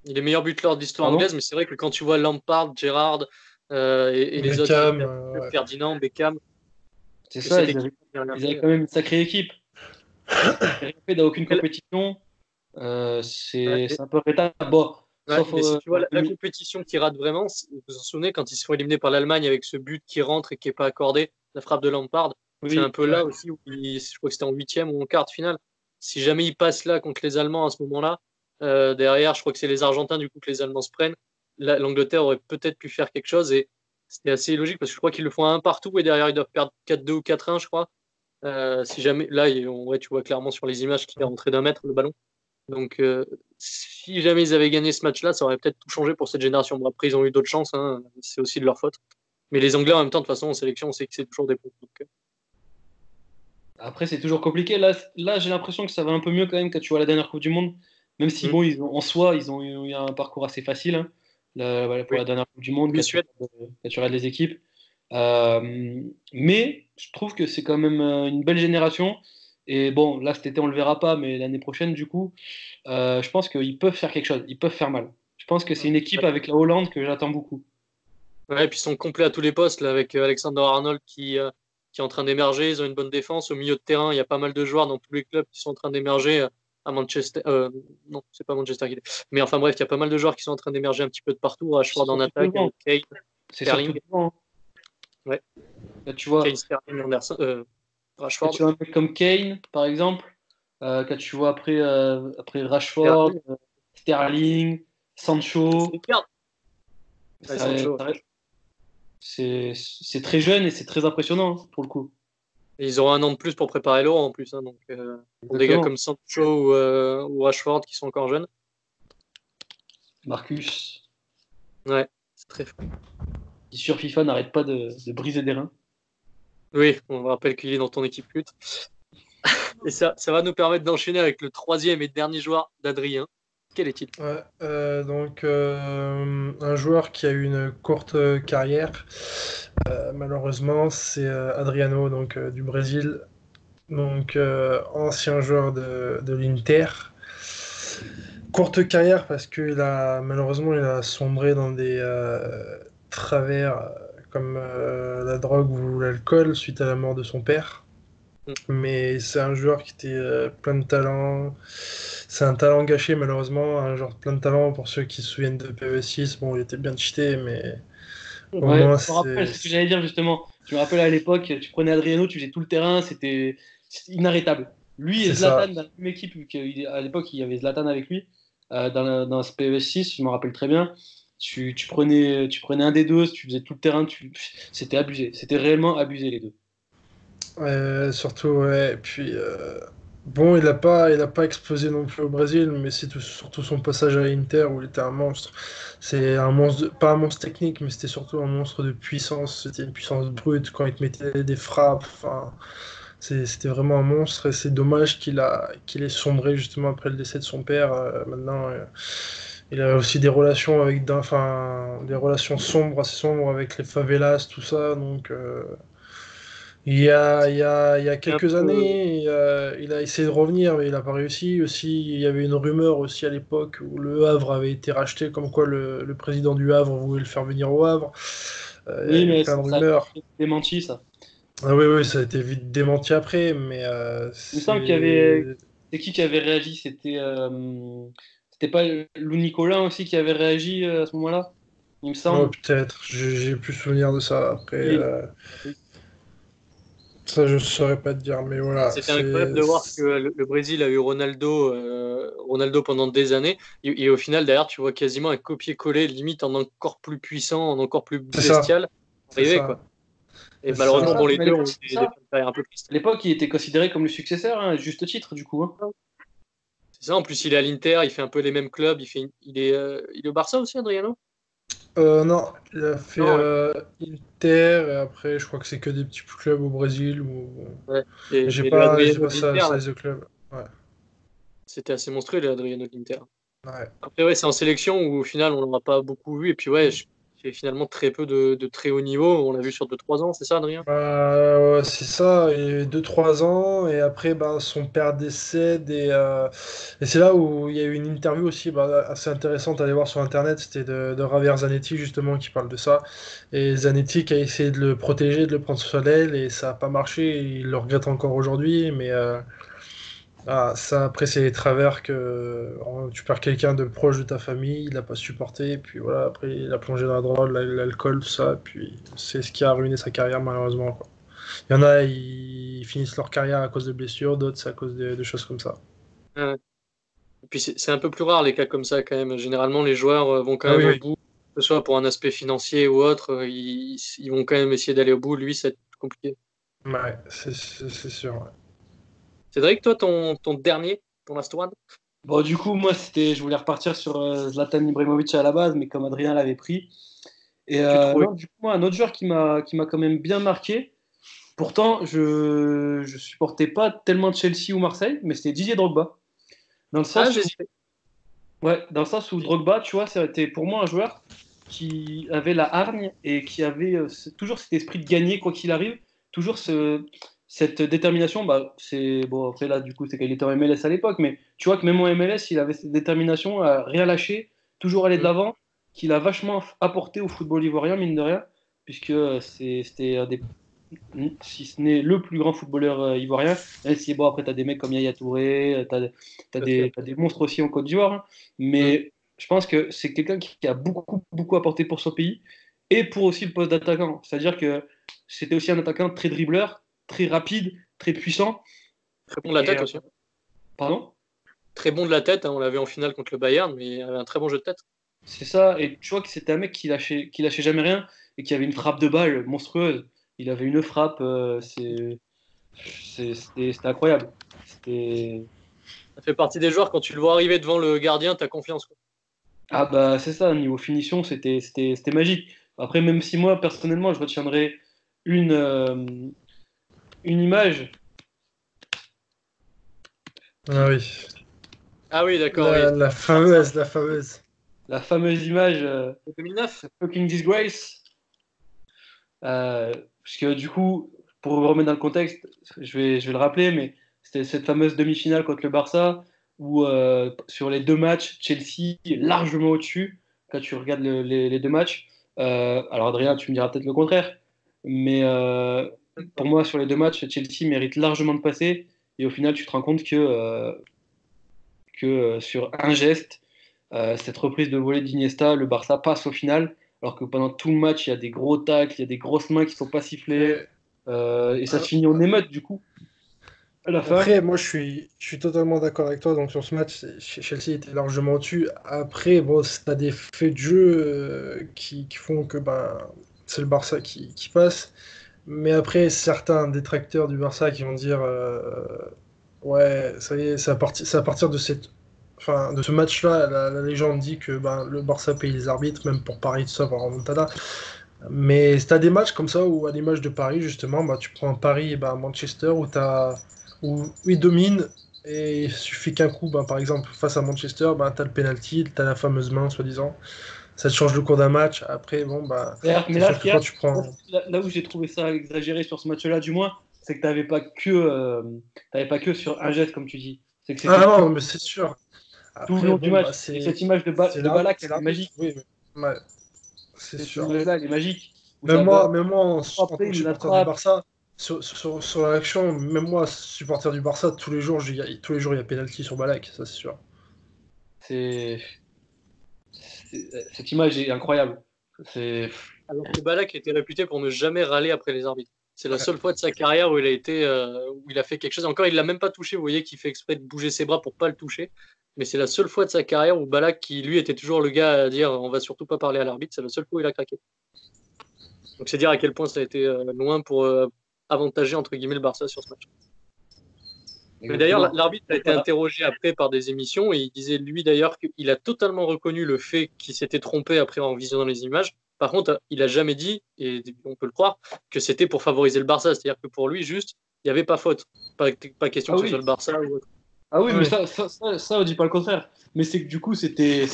Il est meilleur buteur de l'histoire Pardon? anglaise, mais c'est vrai que quand tu vois Lampard, Gerrard et les autres, Beckham, ouais. Ferdinand, Beckham, C'est que ça, cette équipe n'a rien ils avaient fait. quand même une sacrée équipe. Rien fait dans aucune Elle- compétition, ouais, c'est un peu regrettable. Bon, ouais, sauf mais si tu vois la compétition qui rate vraiment, vous vous en souvenez quand ils se font éliminer par l'Allemagne avec ce but qui rentre et qui n'est pas accordé, la frappe de Lampard, c'est un oui, peu Ouais. là aussi où je crois que c'était en huitième ou en quart de finale. Si jamais ils passent là contre les Allemands à ce moment-là, derrière, je crois que c'est les Argentins du coup que les Allemands se prennent. L'Angleterre aurait peut-être pu faire quelque chose et c'était assez logique parce que je crois qu'ils le font à un partout et derrière ils doivent perdre 4-2 ou 4-1, je crois. Si jamais là, ouais, tu vois clairement sur les images qu'il est rentré d'1 mètre le ballon. Donc, si jamais ils avaient gagné ce match-là, ça aurait peut-être tout changé pour cette génération. Bon, après, ils ont eu d'autres chances, hein, c'est aussi de leur faute. Mais les Anglais, en même temps, de toute façon, en sélection, on sait que c'est toujours des bons. Donc, après c'est toujours compliqué. Là j'ai l'impression que ça va un peu mieux quand même quand tu vois la dernière Coupe du Monde. Même si, bon, en soi, ils ont eu un parcours assez facile, hein, voilà, pour oui. la dernière Coupe du Monde, Le Suède, quand tu regardes les équipes. Mais je trouve que c'est quand même une belle génération. Et bon, là, cet été, on le verra pas, mais l'année prochaine, du coup, je pense qu'ils peuvent faire quelque chose. Ils peuvent faire mal. Je pense que c'est une équipe avec la Hollande que j'attends beaucoup. ouais, et puis ils sont complets à tous les postes, là, avec Alexander Arnold qui est en train d'émerger. Ils ont une bonne défense. Au milieu de terrain, il y a pas mal de joueurs dans tous les clubs qui sont en train d'émerger. À Manchester, non, c'est pas Manchester qu'il est. Mais enfin bref, il y a pas mal de joueurs qui sont en train d'émerger un petit peu de partout. C'est Rashford en surtout attaque devant. avec Kane, C'est surtout Sterling. devant. Ouais, Là, tu vois, Kane, Sterling, Anderson, quand Rashford. tu vois un mec comme Kane, par exemple, quand tu vois après Rashford, Sterling. Sterling, Sancho, C'est une carte. Ouais, ça, Sancho. c'est très jeune et c'est très impressionnant, hein, pour le coup. Et ils auront un an de plus pour préparer l'Euro en plus. Hein, donc, pour des gars Exactement. comme Sancho ou Rashford qui sont encore jeunes. Marcus, Ouais, c'est très fou. qui sur FIFA n'arrête pas de briser des reins. Oui, on rappelle qu'il est dans ton équipe lutte. Et ça va nous permettre d'enchaîner avec le troisième et dernier joueur d'Adrien. Quel est-il? Ouais, donc un joueur qui a eu une courte carrière, malheureusement, c'est Adriano donc, du Brésil, donc ancien joueur de l'Inter. Courte carrière parce qu'il a malheureusement il a sombré dans des travers comme la drogue ou l'alcool suite à la mort de son père. Mais c'est un joueur qui était plein de talent. C'est un talent gâché, malheureusement. Un joueur plein de talent pour ceux qui se souviennent de PES6. Bon, il était bien cheaté, mais au Ouais, moins, je me rappelle, c'est. c'est ce que j'allais dire justement. Je me rappelle à l'époque, tu prenais Adriano, tu faisais tout le terrain, c'était inarrêtable. Lui et C'est Zlatan ça. dans la même équipe, vu qu'à l'époque il y avait Zlatan avec lui, dans ce PES6, je me rappelle très bien. Tu prenais un des deux, tu faisais tout le terrain, c'était abusé. C'était réellement abusé les deux. Surtout, ouais. Et puis, bon, il a pas explosé non plus au Brésil, mais c'est surtout son passage à l'Inter où il était un monstre. C'est un monstre, pas un monstre technique, mais c'était surtout un monstre de puissance. C'était une puissance brute quand il te mettait des frappes. Enfin, c'était vraiment un monstre et c'est dommage qu'il ait sombré justement après le décès de son père. Maintenant, il a aussi des relations enfin, des relations sombres, assez sombres avec les favelas, tout ça. Donc, il y a C'est un quelques peu, années, il a essayé de revenir, mais il n'a pas réussi. Aussi, il y avait une rumeur aussi à l'époque où le Havre avait été racheté, comme quoi le président du Havre voulait le faire venir au Havre. Il y a Oui, eu mais plein de ça a rumeurs. été démenti ça. Ah oui, oui, ça a été vite démenti après, mais Il me semble qu'il y avait. c'est. C'est qui avait réagi? C'était pas Lou Nicolas aussi qui avait réagi à ce moment-là? Il me Oh, semble. peut-être, j'ai plus souvenir de ça. Après, Oui. ça, je saurais pas te dire, mais voilà, C'était incroyable de voir que le Brésil a eu Ronaldo pendant des années. Et au final, d'ailleurs, tu vois quasiment un copier-coller, limite en encore plus puissant, en encore plus c'est ça, bestial, c'est arriver, quoi. ça, Et c'est C'est malheureusement, ça. bon, ça, les mais à deux ont l'époque, eu c'était des ça. fins de carrière un peu tristes. À l'époque, il était considéré comme le successeur, hein, à juste titre, du coup. Hein. C'est ça, en plus, il est à l'Inter, il fait un peu les mêmes clubs, il est au Barça aussi, Adriano? Non, il a fait Non, ouais. Inter et après, je crois que c'est que des petits clubs au Brésil ou. Ouais. J'ai Et le pas, Adriano de l'Inter, ça là, de club. Ouais, c'était assez monstrueux, le Adriano de l'Inter. ouais. Après, ouais, c'est en sélection où au final, on n'en a pas beaucoup vu. Et puis, ouais, j'ai finalement très peu de très haut niveau. On l'a vu sur 2-3 ans, c'est ça, Adrien? Ouais, c'est ça, et 2-3 ans, et après ben, son père décède, et c'est là où il y a eu une interview aussi ben, assez intéressante à aller voir sur internet, c'était de Javier Zanetti justement qui parle de ça, et Zanetti qui a essayé de le protéger, de le prendre sous l'aile, et ça n'a pas marché, il le regrette encore aujourd'hui, mais ça après c'est les travers que tu perds quelqu'un de proche de ta famille, il l'a pas supporté, et puis voilà, après il a plongé dans la drogue, l'alcool, tout ça, et puis c'est ce qui a ruiné sa carrière malheureusement, quoi. Il y en a, ils finissent leur carrière à cause de blessures, d'autres c'est à cause de choses comme ça. Ouais. Et puis, c'est un peu plus rare les cas comme ça, quand même. Généralement, les joueurs vont quand Ah même oui, au oui. bout, que ce soit pour un aspect financier ou autre. Ils vont quand même essayer d'aller au bout. Lui, c'est compliqué. Ouais, c'est sûr. Ouais. Cédric, toi, ton dernier, ton last one? Bon, du coup, moi, je voulais repartir sur Zlatan Ibrahimovic à la base, mais comme Adrien l'avait pris. Et Tu trouvais? non, du coup, moi, un autre joueur qui m'a quand même bien marqué. Pourtant, je supportais pas tellement Chelsea ou Marseille, mais c'était Didier Drogba. Dans le Ah, sens où, j'hésitais. ouais, dans le sens où Drogba, tu vois, c'était pour moi un joueur qui avait la hargne et qui avait toujours cet esprit de gagner quoi qu'il arrive, toujours cette détermination. Bah, c'est bon après là, du coup, c'est qu'il était en MLS à l'époque, mais tu vois que même en MLS, il avait cette détermination à rien lâcher, toujours aller de Mm. l'avant, qu'il a vachement apporté au football ivoirien, mine de rien, puisque c'était un des si ce n'est le plus grand footballeur ivoirien. Même si bon, après, tu as des mecs comme Yaya Touré, tu as, Tout à fait. des monstres aussi en Côte d'Ivoire. Hein. Mm. Mais je pense que c'est quelqu'un qui a beaucoup, beaucoup apporté pour son pays et pour aussi le poste d'attaquant. C'est-à-dire que c'était aussi un attaquant très dribbleur, très rapide, très puissant. Très bon de la Et, tête aussi. pardon? Très bon de la tête, hein. On l'a vu en finale contre le Bayern, mais il avait un très bon jeu de tête. C'est ça. Et tu vois que c'était un mec qui lâchait jamais rien et qui avait une frappe de balle monstrueuse. Il avait une frappe, c'était incroyable. C'était. Ça fait partie des joueurs, quand tu le vois arriver devant le gardien, tu as confiance, quoi. Ah bah c'est ça, niveau finition, c'était magique. Après, même si moi, personnellement, je retiendrai une, une image. Ah oui. Ah oui, d'accord, La, oui. la fameuse, la fameuse. La fameuse image 2009. Fucking Disgrace. Parce que du coup, pour vous remettre dans le contexte, je vais le rappeler, mais c'était cette fameuse demi-finale contre le Barça où sur les deux matchs, Chelsea est largement au-dessus quand tu regardes les deux matchs. Alors Adrien, tu me diras peut-être le contraire, mais pour moi, sur les deux matchs, Chelsea mérite largement de passer. Et au final, tu te rends compte que sur un geste, cette reprise de volée d'Iniesta, le Barça passe au final, alors que pendant tout le match, il y a des gros tacles, il y a des grosses mains qui ne sont pas sifflées, Mais, et ça se finit en émeute du coup, à la fin. après, moi, je suis totalement d'accord avec toi. Donc, sur ce match, Chelsea était largement au-dessus. Après, bon, t'as des faits de jeu qui font que ben, c'est le Barça qui passe. Mais après, certains détracteurs du Barça qui vont dire ouais, ça y est, c'est à partir de de ce match-là, la légende dit que ben, le Barça paye les arbitres, même pour Paris, tout ça, pour remontada. Mais t'as des matchs comme ça où, à l'image de Paris, justement, bah, tu prends un Paris et Manchester où ils dominent et il suffit qu'un coup, bah, par exemple, face à Manchester, bah, t'as le penalty, t'as la fameuse main, soi-disant. Ça te change le cours d'un match. Après, bon, bah, Mais c'est là, sûr ce que qu'il y a, quand tu prends. là où j'ai trouvé ça exagéré sur ce match-là, du moins, c'est que t'avais pas que sur un geste, comme tu dis. C'est que Ah c'était non, mais c'est sûr. tout le Après, long du bon, bah, match. Et c'est cette image c'est de Balak, elle est l'arbitre, magique. oui. Ouais, c'est Cette sûr. image-là, elle est magique. Où Même t'as moi, Balak même moi, en frappé, tant que il supporter du l'attrape. Barça, sur l'action, même moi, supporter du Barça, tous les jours, il y a pénalty sur Balak, ça c'est sûr. C'est, cette image est incroyable. C'est, Alors que Balak était réputé pour ne jamais râler après les arbitres. C'est la Ouais. seule fois de sa carrière où il a fait quelque chose. Encore, il l'a même pas touché. Vous voyez qu'il fait exprès de bouger ses bras pour pas le toucher. Mais c'est la seule fois de sa carrière où Balak, qui lui était toujours le gars à dire on va surtout pas parler à l'arbitre, c'est la seule fois où il a craqué. Donc c'est dire à quel point ça a été loin pour avantager entre guillemets le Barça sur ce match. Mais d'ailleurs, exactement. l'arbitre a été Voilà. interrogé après par des émissions et il disait lui d'ailleurs qu'il a totalement reconnu le fait qu'il s'était trompé après en visionnant les images. Par contre, il a jamais dit, et on peut le croire, que c'était pour favoriser le Barça. C'est-à-dire que pour lui, juste, il n'y avait pas faute. Pas question Ah que ce soit oui. le Barça ou autre. Ah oui, mais Oui. ça, on dit pas le contraire. Mais c'est que du coup, c'était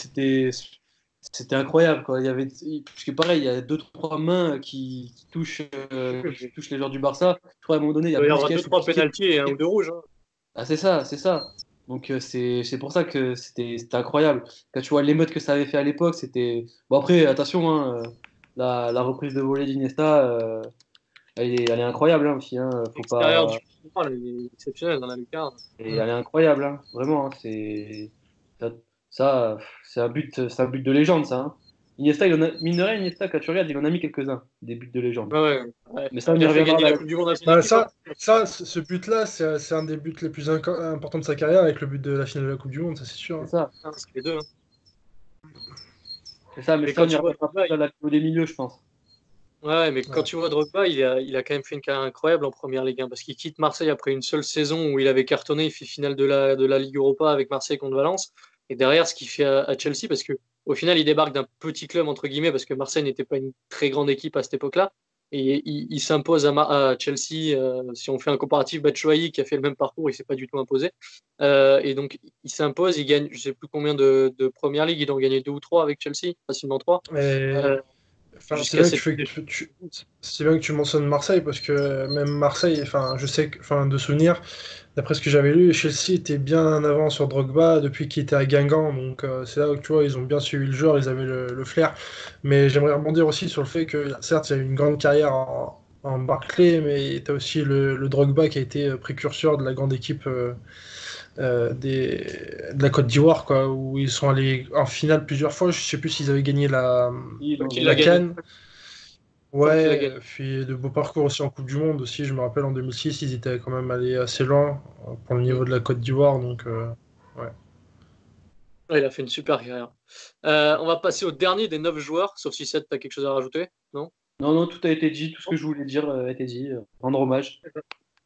incroyable, quoi. Parce que pareil, il y a deux, trois mains qui touchent les joueurs du Barça. Je crois à un moment donné, il y Il a doit y avoir Busquets deux, ou trois Piqué. pénaltys et un ou deux rouges. Hein. Ah, c'est ça, c'est ça. Donc c'est pour ça que c'était incroyable. Quand tu vois l'émeute que ça avait fait à l'époque, c'était. Bon après, attention, hein, la reprise de volée d'Iniesta, elle est incroyable hein, aussi. Hein, faut L'extérieur du pas. camp, elle est exceptionnelle dans la lucarne. Et elle est incroyable, hein, vraiment. Hein, ça, c'est un but de légende, ça. Hein. Iniesta, mine de rien, Iniesta, quand tu regardes, il en a mis quelques-uns, des buts de légende. Ouais, ouais, ouais. Mais ça, on y Il a fait reviendra gagner dans la la. Coupe du Monde à son Bah, équipe. Hein. ce but-là, c'est un des buts les plus importants de sa carrière avec le but de la finale de la Coupe du Monde, ça c'est sûr. C'est ça, Ah, c'est les deux. Hein. c'est ça, mais Mais ça, quand on y tu vois reviendra plus dans la vidéo des milieux, je pense. Ouais, mais quand Ouais. tu vois Drogba, il a quand même fait une carrière incroyable en première Ligue 1 parce qu'il quitte Marseille après une seule saison où il avait cartonné, il fait finale de la Ligue Europa avec Marseille contre Valence. Et derrière, ce qu'il fait à Chelsea, parce que au final, il débarque d'un petit club, entre guillemets, parce que Marseille n'était pas une très grande équipe à cette époque-là. Et il s'impose à Chelsea. Si on fait un comparatif, Batshuayi, qui a fait le même parcours, il s'est pas du tout imposé. Et donc, il s'impose, il gagne, je sais plus combien de première ligue, il en gagnait deux ou trois avec Chelsea, facilement trois. Mais Euh, enfin, Jusqu'à cette. c'est bien que tu mentionnes Marseille parce que même Marseille, enfin, je sais que, enfin, de souvenir, d'après ce que j'avais lu, Chelsea était bien en avant sur Drogba depuis qu'il était à Guingamp. Donc c'est là où tu vois, ils ont bien suivi le joueur, ils avaient le flair. Mais j'aimerais rebondir aussi sur le fait que certes, il y a eu une grande carrière en Barclay, mais tu as aussi le Drogba qui a été précurseur de la grande équipe de la Côte d'Ivoire, quoi, où ils sont allés en finale plusieurs fois. Je sais plus s'ils avaient gagné Ils l'ont Qu'il l'a la gagné. gagné. CAN. Il me semble qu'il l'a Ouais, gagné. puis de beaux parcours aussi en Coupe du Monde aussi. Je me rappelle en 2006, ils étaient quand même allés assez loin pour le Mm. niveau de la Côte d'Ivoire. Donc, ouais. Ouais, il a fait une super carrière. On va passer au dernier des 9 joueurs, sauf si Seth, tu as quelque chose à rajouter? Non? Non, non, tout a été dit, tout ce que je voulais dire a été dit. Rendre hommage.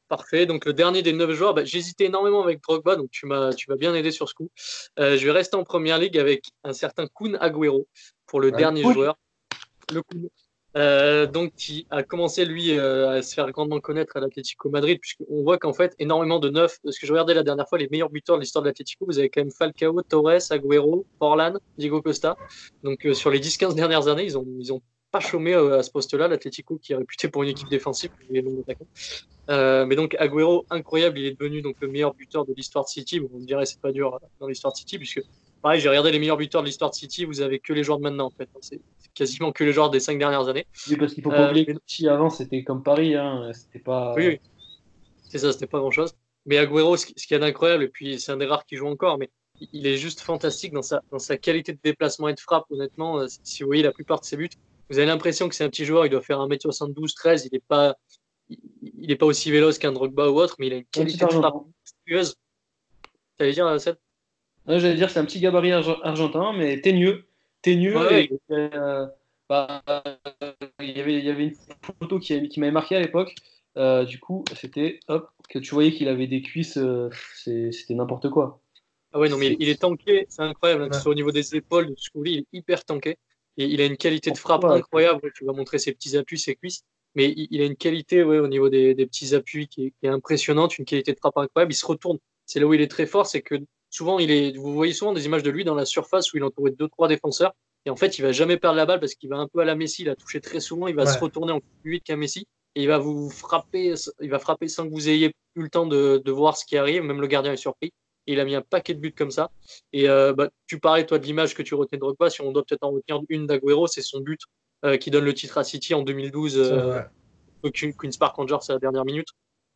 Parfait. Donc, le dernier des 9 joueurs, bah, j'hésitais énormément avec Drogba, donc tu m'as bien aidé sur ce coup. Je vais rester en première ligue avec un certain Kun Agüero pour le Un dernier coup. joueur. Le Kun. Donc qui a commencé lui à se faire grandement connaître à l'Atlético Madrid, puisqu'on voit qu'en fait énormément de neufs, parce que je regardais la dernière fois les meilleurs buteurs de l'histoire de l'Atlético, vous avez quand même Falcao, Torres, Agüero, Forlan, Diego Costa. Donc sur les 10-15 dernières années, ils ont pas chômé à ce poste-là, l'Atlético qui est réputé pour une équipe défensive, les longs attaquants. Mais donc Agüero, incroyable, il est devenu donc le meilleur buteur de l'histoire de City. Bon, on me dirait c'est pas dur dans l'histoire de City, puisque pareil, j'ai regardé les meilleurs buteurs de l'histoire de City, vous avez que les joueurs de maintenant en fait. C'est quasiment que les joueurs des 5 dernières années. Oui, parce qu'il faut pas oublier Mais que City avant, c'était comme Paris, hein, c'était pas. oui, oui, c'est ça, c'était pas grand-chose. Mais Agüero, ce qu'il y a d'incroyable, et puis c'est un des rares qui joue encore, mais il est juste fantastique dans sa qualité de déplacement et de frappe. Honnêtement, si vous voyez la plupart de ses buts, vous avez l'impression que c'est un petit joueur, il doit faire 1m72, 13, il est pas aussi véloce qu'un Drogba ou autre, mais il a une Un petit qualité de frappe Argentin. monstrueuse. T'allais dire, Seth? Ouais, j'allais dire, c'est un petit gabarit argentin, mais teigneux. Ouais, Teigneux, ouais, et bah, il y avait une photo qui m'avait marqué à l'époque. Du coup, c'était hop, que tu voyais qu'il avait des cuisses, c'était n'importe quoi. ah ouais, non, mais il est tanké, c'est incroyable, hein, que ce Ouais. soit au niveau des épaules, de tout ce que vous voulez, il est hyper tanké. Et il a une qualité de frappe Ouais, incroyable. Tu vas montrer ses petits appuis, ses cuisses. Mais il a une qualité ouais, au niveau des petits appuis qui est impressionnante, une qualité de frappe incroyable. Il se retourne. C'est là où il est très fort, c'est que souvent, vous voyez souvent des images de lui dans la surface où il est entouré de 2-3 défenseurs. Et en fait, il va jamais perdre la balle parce qu'il va un peu à la Messi. Il a touché très souvent. Il va se Ouais. retourner en plus vite qu'un Messi. Et il va vous frapper. Il va frapper sans que vous ayez eu le temps de voir ce qui arrive. Même le gardien est surpris. Et il a mis un paquet de buts comme ça. Et tu parlais, toi, de l'image que tu retenais de Drogba. Si on doit peut-être en retenir une d'Agüero, c'est son but qui donne le titre à City en 2012, C'est vrai. au Queen's Park Rangers à la dernière minute.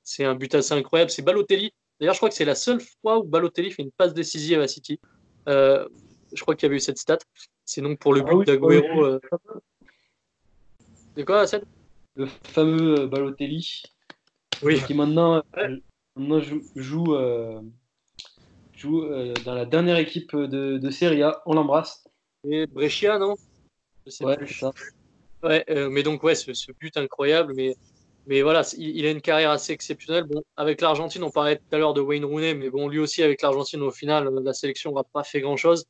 C'est un but assez incroyable. C'est Balotelli. D'ailleurs, je crois que c'est la seule fois où Balotelli fait une passe décisive à City. Euh, je crois qu'il y avait eu cette stat. C'est donc pour le Ah but oui, oui, d'Agüero. De quoi, Seth? le fameux Balotelli, Oui. qui maintenant, Ouais. maintenant joue dans la dernière équipe de Serie A. On l'embrasse. Et Brescia, non? Je sais Ouais, c'est plus. ça. Ouais, mais donc, ouais, ce but incroyable. Mais voilà, il a une carrière assez exceptionnelle. Bon, avec l'Argentine, on parlait tout à l'heure de Wayne Rooney, mais bon, lui aussi, avec l'Argentine, au final, la sélection n'a pas fait grand-chose.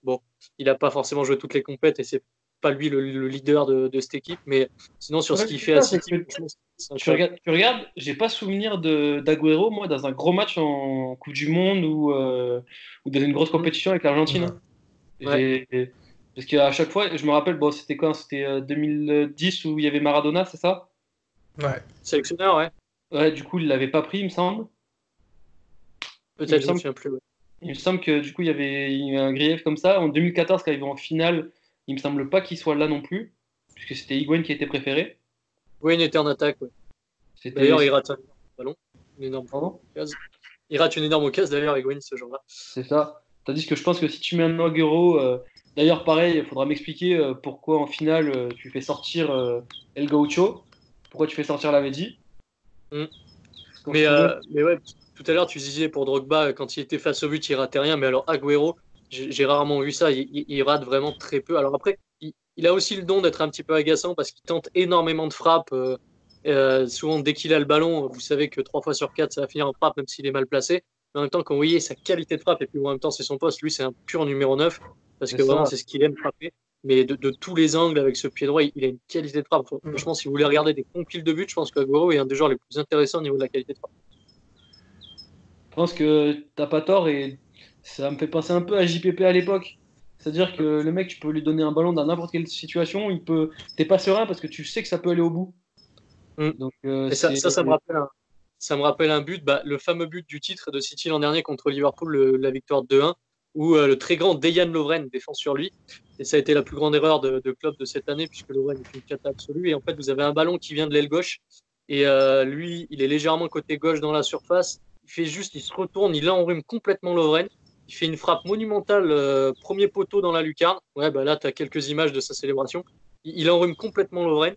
Bon, il n'a pas forcément joué toutes les compètes et c'est pas lui le leader de cette équipe. Mais sinon, sur ce Ouais, qu'il c'est fait à ça, c'est City, que franchement, c'est tu incroyable. regardes, tu regardes, j'ai pas souvenir d'Agüero, moi, dans un gros match en Coupe du Monde ou dans une grosse Mhm. compétition avec l'Argentine, Ouais. hein. Ouais. J'ai, parce qu'à chaque fois, je me rappelle, bon, c'était quand? C'était 2010 où il y avait Maradona, c'est ça? Ouais. Sélectionneur, ouais. Ouais, du coup, il l'avait pas pris, il me semble. Il me Peut-être, je me semble, souviens plus. Ouais. il me semble que du coup, il y avait un grief comme ça. En 2014, quand il va en finale, il me semble pas qu'il soit là non plus, puisque c'était Higuaín qui était préféré. Wayne était en attaque, ouais. C'était, D'ailleurs, il rate un ballon. Une énorme pardon? occasion. Il rate une énorme occasion, d'ailleurs, avec Wayne, ce jour-là. C'est ça. Tandis que je pense que si tu mets un Agüero, d'ailleurs pareil, il faudra m'expliquer pourquoi en finale tu fais sortir El Gaucho, pourquoi tu fais sortir Lavezzi. Mm. Parce qu'en souvenir, Mais ouais, tout à l'heure, tu disais pour Drogba, quand il était face au but, il ratait rien. Mais alors, Agüero, j'ai rarement vu ça. Il rate vraiment très peu. Alors après, il a aussi le don d'être un petit peu agaçant parce qu'il tente énormément de frappes. Souvent, dès qu'il a le ballon, vous savez que 3 fois sur 4, ça va finir en frappe, même s'il est mal placé. Mais en même temps, quand vous voyez sa qualité de frappe, et puis en même temps, c'est son poste, lui, c'est un pur numéro 9 parce c'est que vraiment, ça. c'est ce qu'il aime frapper. Mais de tous les angles, avec ce pied droit, il a une qualité de frappe. Mm. Franchement, si vous voulez regarder des compiles de buts, je pense qu'Aguero est un des joueurs les plus intéressants au niveau de la qualité de frappe. Je pense que t'as pas tort et ça me fait penser un peu à JPP à l'époque. C'est-à-dire que le mec, tu peux lui donner un ballon dans n'importe quelle situation, t'es pas serein parce que tu sais que ça peut aller au bout. Mm. Donc Et ça me rappelle un but, le fameux but du titre de City l'an dernier contre Liverpool, la victoire 2-1, où le très grand Dejan Lovren défend sur lui. Et ça a été la plus grande erreur de Klopp de cette année, puisque Lovren est une cata absolue. Et en fait, vous avez un ballon qui vient de l'aile gauche. Et lui, il est légèrement côté gauche dans la surface. Il se retourne, il enrhume complètement Lovren. Il fait une frappe monumentale, premier poteau dans la lucarne. Ouais, là, tu as quelques images de sa célébration. Il enrhume complètement Lovren.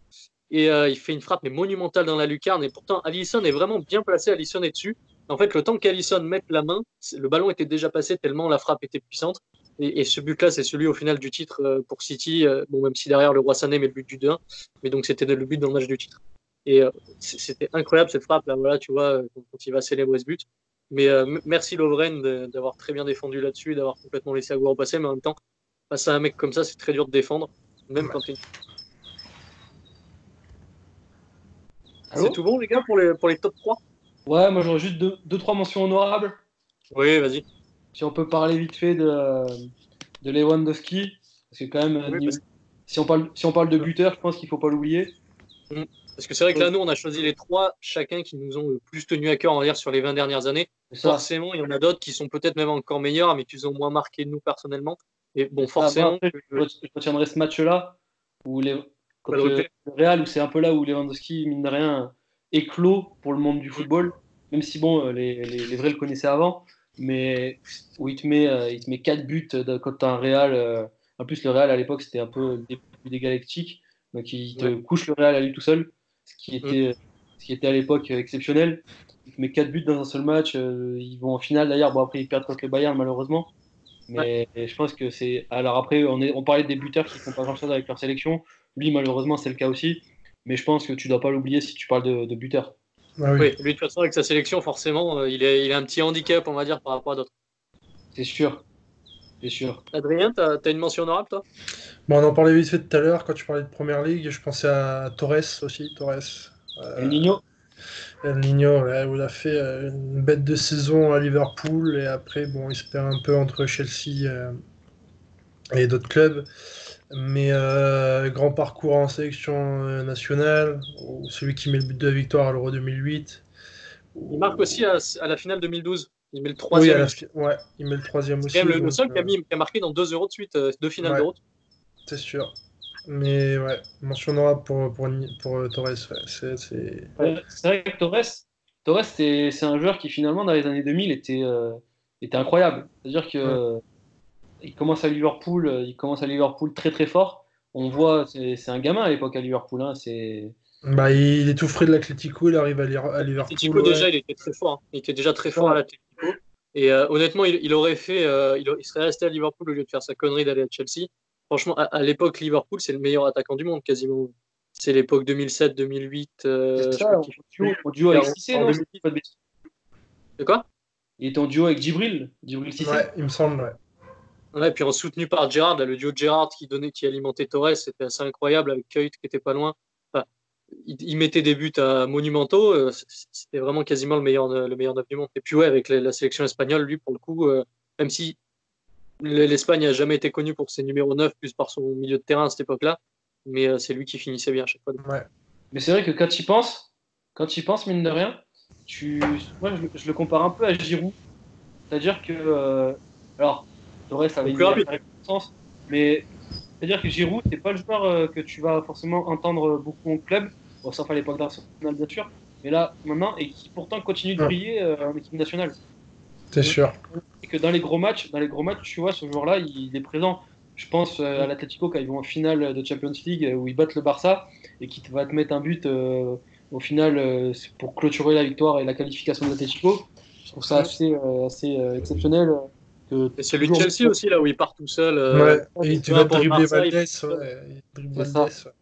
Et il fait une frappe mais monumentale dans la lucarne. Et pourtant, Alisson est vraiment bien placé. Alisson est dessus. En fait, le temps qu'Alisson mette la main, le ballon était déjà passé tellement la frappe était puissante. Et ce but-là, c'est celui au final du titre pour City. Bon, même si derrière le Roi Sané met le but du 2-1. Mais donc, c'était le but dans le match du titre. Et c'était incroyable cette frappe. Là, voilà, tu vois, quand il va célébrer ce but. Mais merci Lovren d'avoir très bien défendu là-dessus, d'avoir complètement laissé Agüero passer. Mais en même temps, face à un mec comme ça, c'est très dur de défendre. Même Ouais. quand tu C'est tout bon, les gars, pour les top 3? Ouais, moi j'aurais juste deux, trois mentions honorables. Oui, vas-y. Si on peut parler vite fait de Lewandowski, parce que quand même, Oui, si on parle de buteur, je pense qu'il faut pas l'oublier. Mm. Parce que c'est vrai que là, nous, on a choisi les 3 chacun qui nous ont le plus tenu à cœur, on va dire, sur les 20 dernières années. C'est ça. Forcément, il y en a d'autres qui sont peut-être même encore meilleurs, mais qui nous ont moins marqué nous personnellement. Et bon, C'est ça. Moi, forcément, après, je retiendrai ce match-là, pas de contre regret. le Real, où c'est un peu là où Lewandowski, mine de rien, éclos pour le monde du Mm. football, même si bon, les vrais le connaissaient avant, mais où il te met 4 buts quand tu as un Real. En plus, le Real à l'époque, c'était un peu le début des Galactiques, donc il te Ouais. couche le Real à lui tout seul, ce qui Mm. était, ce qui était à l'époque exceptionnel. Il te met 4 buts dans un seul match, ils vont en finale d'ailleurs, bon après ils perdent contre le Bayern malheureusement, Ouais. mais je pense que c'est. Alors après, on parlait des buteurs qui font pas grand-chose avec leur sélection. Lui, malheureusement, c'est le cas aussi. Mais je pense que tu dois pas l'oublier si tu parles de buteur. Ah oui. Oui, lui, de toute façon, avec sa sélection, forcément, il a un petit handicap, on va dire, par rapport à d'autres. C'est sûr. C'est sûr. Adrien, t'as une mention honorable, toi? Bon, on en parlait vite fait tout à l'heure quand tu parlais de Première Ligue. Je pensais à Torres aussi. Torres. El Euh, Nino? El Niño, ouais, où il a fait une bête de saison à Liverpool. Et après, bon, il se perd un peu entre Chelsea et d'autres clubs. Mais grand parcours en sélection nationale. Celui qui met le but de la victoire à l'Euro 2008. Il marque aussi à la finale 2012. Il met le Oui, troisième, il me semble. ouais, il met le troisième C'est quand même aussi. le Donc, seul qui a marqué dans 2 euros de suite, 2 finales ouais, d'euros. c'est sûr. Mais ouais, mention honorable pour Torres. Ouais. Ouais. C'est vrai que Torres c'est un joueur qui, finalement, dans les années 2000, était incroyable. C'est-à-dire Mm. que il commence à Liverpool très très fort. On voit, c'est un gamin à l'époque à Liverpool. Hein, Bah, il est tout frais de l'Atlético, il arrive à Liverpool, L'Atlético, ouais. déjà, il était très fort, hein. Il était déjà très fort à ça. l'Atlético. Et honnêtement, il aurait fait, il serait resté à Liverpool au lieu de faire sa connerie d'aller à Chelsea. Franchement, à l'époque, Liverpool, c'est le meilleur attaquant du monde, quasiment. C'est l'époque 2007-2008. C'est Je crois ça, qu'il au duo fait avec en, Cissé, en non? 2010. De quoi? Il était en duo avec Djibril Cissé. Ouais, il me semble, ouais. Ouais, puis en soutenu par Gerrard, là, le duo de Gerrard qui alimentait Torres, c'était assez incroyable avec Kuyt qui était pas loin. Enfin, il mettait des buts à monumentaux. C'était vraiment quasiment le meilleur neuf du monde. Et puis ouais, avec la sélection espagnole, lui, pour le coup, même si l'Espagne a jamais été connue pour ses numéros 9 plus par son milieu de terrain à cette époque-là, mais c'est lui qui finissait bien à chaque fois. Ouais. Mais c'est vrai que quand tu y penses, mine de rien, moi je le compare un peu à Giroud. C'est-à-dire que, alors, Torres avait Donc une plus meilleure rapide. reconnaissance, mais c'est-à-dire que Giroud, c'est pas le joueur que tu vas forcément entendre beaucoup en club, bon, sauf à l'époque d'Arsenal bien sûr, mais là maintenant, et qui pourtant continue de Mm. briller en équipe nationale. C'est Mm. sûr. Et que dans les gros matchs, tu vois, ce joueur-là, il est présent. Je pense à l'Atlético quand ils vont en finale de Champions League où ils battent le Barça et qui va te mettre un but au final c'est pour clôturer la victoire et la qualification de l'Atlético. Je trouve ça Mm. assez exceptionnel que Et celui de toujours. Chelsea aussi, là où il part tout seul. Ouais, et il Tu va vois, pour le dribbler Barça, il Valdés, part tout seul. ouais. Il dribble C'est Valdés, ça. ouais.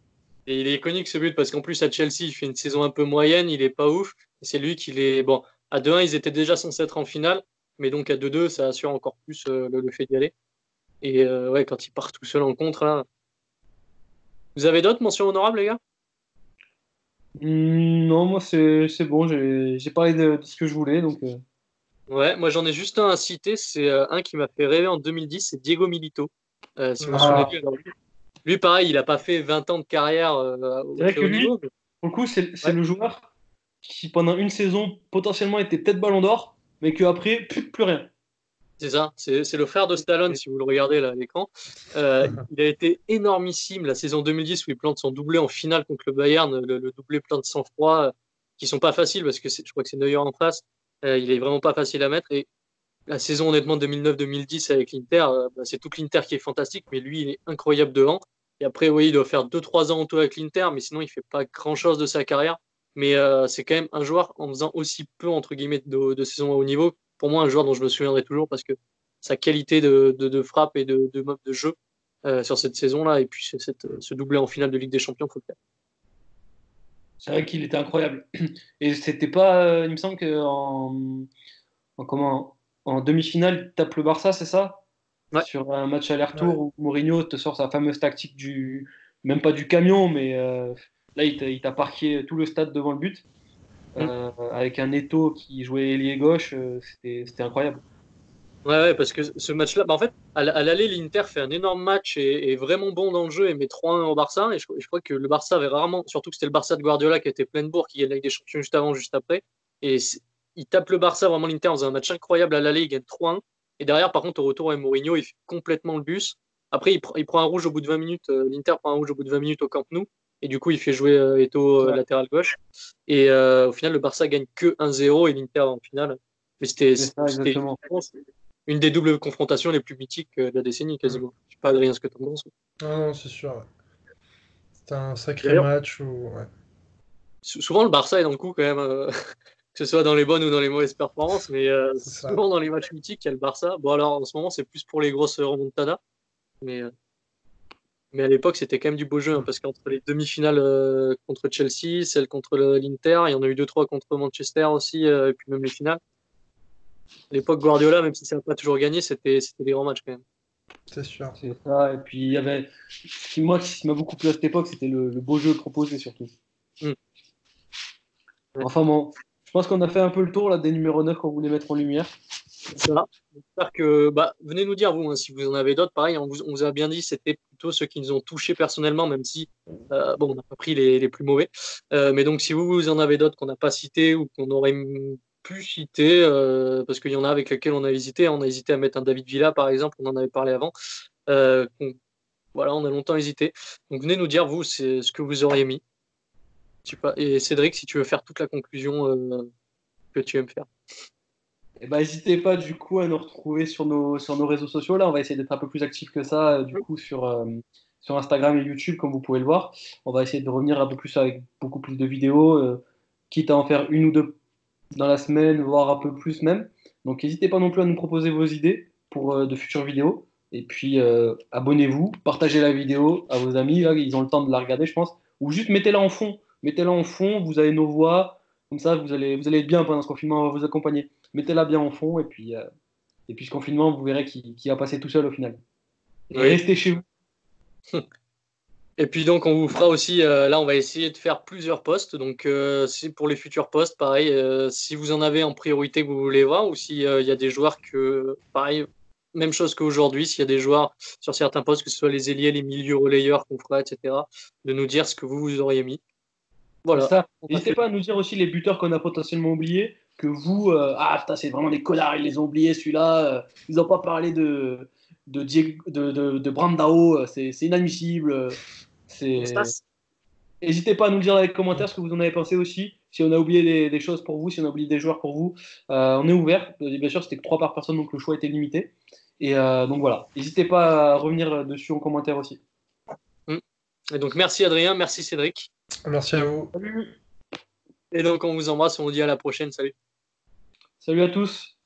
Et il est iconique ce but parce qu'en plus à Chelsea, il fait une saison un peu moyenne, il est pas ouf. Et c'est lui qui les. Bon, à 2-1, ils étaient déjà censés être en finale, mais donc à 2-2, ça assure encore plus le fait d'y aller. Et ouais, quand il part tout seul en contre, là. Vous avez d'autres mentions honorables, les gars? Non, moi c'est bon, j'ai parlé de ce que je voulais, donc Ouais, moi j'en ai juste un à citer, c'est un qui m'a fait rêver en 2010, c'est Diego Milito. Si vous vous souvenez de Ah, lui, alors lui, pareil, il n'a pas fait 20 ans de carrière au c'est vrai très que haut lui, niveau. Mais pour le coup, c'est ouais, le joueur qui pendant une saison potentiellement était peut-être Ballon d'Or, mais qu'après plus rien. c'est ça, c'est le frère de Stallone, si vous le regardez là à l'écran. Il a été énormissime la saison 2010 où il plante son doublé en finale contre le Bayern, le doublé plein de sang-froid, qui sont pas faciles parce que je crois que c'est Neuer en face. Il est vraiment pas facile à mettre. Et la saison honnêtement 2009-2010 avec l'Inter, bah, c'est toute l'Inter qui est fantastique, mais lui il est incroyable devant. Et après, oui, il doit faire 2-3 ans en tout avec l'Inter, mais sinon il fait pas grand-chose de sa carrière. Mais c'est quand même un joueur en faisant aussi peu entre guillemets de saison à haut niveau. Pour moi, un joueur dont je me souviendrai toujours parce que sa qualité de frappe et de mode de jeu sur cette saison-là, et puis ce doublé en finale de Ligue des Champions, faut le faire. C'est vrai qu'il était incroyable. Et c'était pas, il me semble en demi-finale, il tape le Barça, c'est ça? Ouais, Sur un match aller-retour ouais. où Mourinho te sort sa fameuse tactique même pas du camion, mais Là, il t'a parqué tout le stade devant le but. Avec un Eto'o qui jouait ailier gauche, c'était incroyable. Ouais, parce que ce match-là, bah, en fait, à l'aller, l'Inter fait un énorme match et est vraiment bon dans le jeu et met 3-1 au Barça. Et je crois que le Barça avait rarement, surtout que c'était le Barça de Guardiola qui était plein de bourre, qui gagne avec des champions juste avant, juste après. Et il tape le Barça, vraiment l'Inter, dans un match incroyable à l'aller, il gagne 3-1. Et derrière, par contre, au retour, avec Mourinho, il fait complètement le bus. Après, il prend un rouge au bout de 20 minutes. L'Inter prend un rouge au bout de 20 minutes au Camp Nou. Et du coup, il fait jouer Eto'o Ouais, latéral gauche. Et au final, le Barça gagne que 1-0 et l'Inter en finale. Mais c'est ça, exactement. une des doubles confrontations les plus mythiques de la décennie, quasiment. Je sais pas, Adrien, ce que tu en penses. Ah non, c'est sûr. Ouais. C'était un sacré D'ailleurs, match où. Ouais. souvent le Barça est dans le coup quand même, que ce soit dans les bonnes ou dans les mauvaises performances, mais C'est ça. souvent dans les matchs mythiques, il y a le Barça. Bon, alors en ce moment, c'est plus pour les grosses remontadas, mais, euh, mais à l'époque, c'était quand même du beau jeu, hein, parce qu'entre les demi-finales contre Chelsea, celle contre l'Inter, il y en a eu 2-3 contre Manchester aussi, et puis même les finales. À l'époque, Guardiola, même si ça n'a pas toujours gagné, c'était des grands matchs quand même. C'est sûr. C'est ça. Et puis, il y avait. Ce qui m'a beaucoup plu à cette époque, c'était le beau jeu proposé surtout. Mm. Ouais. Enfin bon, je pense qu'on a fait un peu le tour là, des numéros 9 qu'on voulait mettre en lumière. Ça va. J'espère que, bah, venez nous dire, vous, hein, si vous en avez d'autres. Pareil, on vous a bien dit, c'était plutôt ceux qui nous ont touchés personnellement, même si, bon, on n'a pas pris les plus mauvais. Mais donc, si vous en avez d'autres qu'on n'a pas cités ou qu'on aurait pu citer, parce qu'il y en a avec lesquels on a hésité à mettre un David Villa, par exemple, on en avait parlé avant. Voilà, on a longtemps hésité. Donc, venez nous dire, vous, c'est ce que vous auriez mis. Je sais pas. Et Cédric, si tu veux faire toute la conclusion que tu aimes faire. Et ben, n'hésitez pas du coup à nous retrouver sur nos réseaux sociaux. Là, on va essayer d'être un peu plus actifs que ça, du coup, sur Instagram et YouTube, comme vous pouvez le voir. On va essayer de revenir un peu plus avec beaucoup plus de vidéos, quitte à en faire une ou deux dans la semaine, voire un peu plus même. Donc, n'hésitez pas non plus à nous proposer vos idées pour de futures vidéos. Et puis, abonnez-vous, partagez la vidéo à vos amis, là, ils ont le temps de la regarder, je pense. Ou juste mettez-la en fond. Mettez-la en fond, vous avez nos voix. Comme ça, vous allez être bien pendant ce confinement, on va vous accompagner. Mettez-la bien en fond et puis ce confinement, vous verrez qu'il va passer tout seul au final. Et Oui. restez chez vous. Et puis donc on vous fera aussi, là on va essayer de faire plusieurs posts, donc c'est pour les futurs posts, pareil, si vous en avez en priorité que vous voulez voir, ou s'il y a des joueurs que, pareil, même chose qu'aujourd'hui, s'il y a des joueurs sur certains postes, que ce soit les ailiers, les milieux relayeurs qu'on fera, etc., de nous dire ce que vous auriez mis. C'est Voilà. ça. On a N'hésitez fait. pas à nous dire aussi les buteurs qu'on a potentiellement oubliés, que vous, ah putain, c'est vraiment des connards, ils les ont oubliés celui-là, ils n'ont pas parlé de Brandao, c'est inadmissible. On se C'est... passe. N'hésitez pas à nous dire dans les commentaires ce que vous en avez pensé aussi. Si on a oublié des choses pour vous, si on a oublié des joueurs pour vous, on est ouvert. Bien sûr, c'était que 3 par personne, donc le choix était limité. Et donc voilà, n'hésitez pas à revenir dessus en commentaire aussi. Et donc merci Adrien, merci Cédric. Merci à vous. Salut, Et donc on vous embrasse, on vous dit à la prochaine, salut. salut à tous.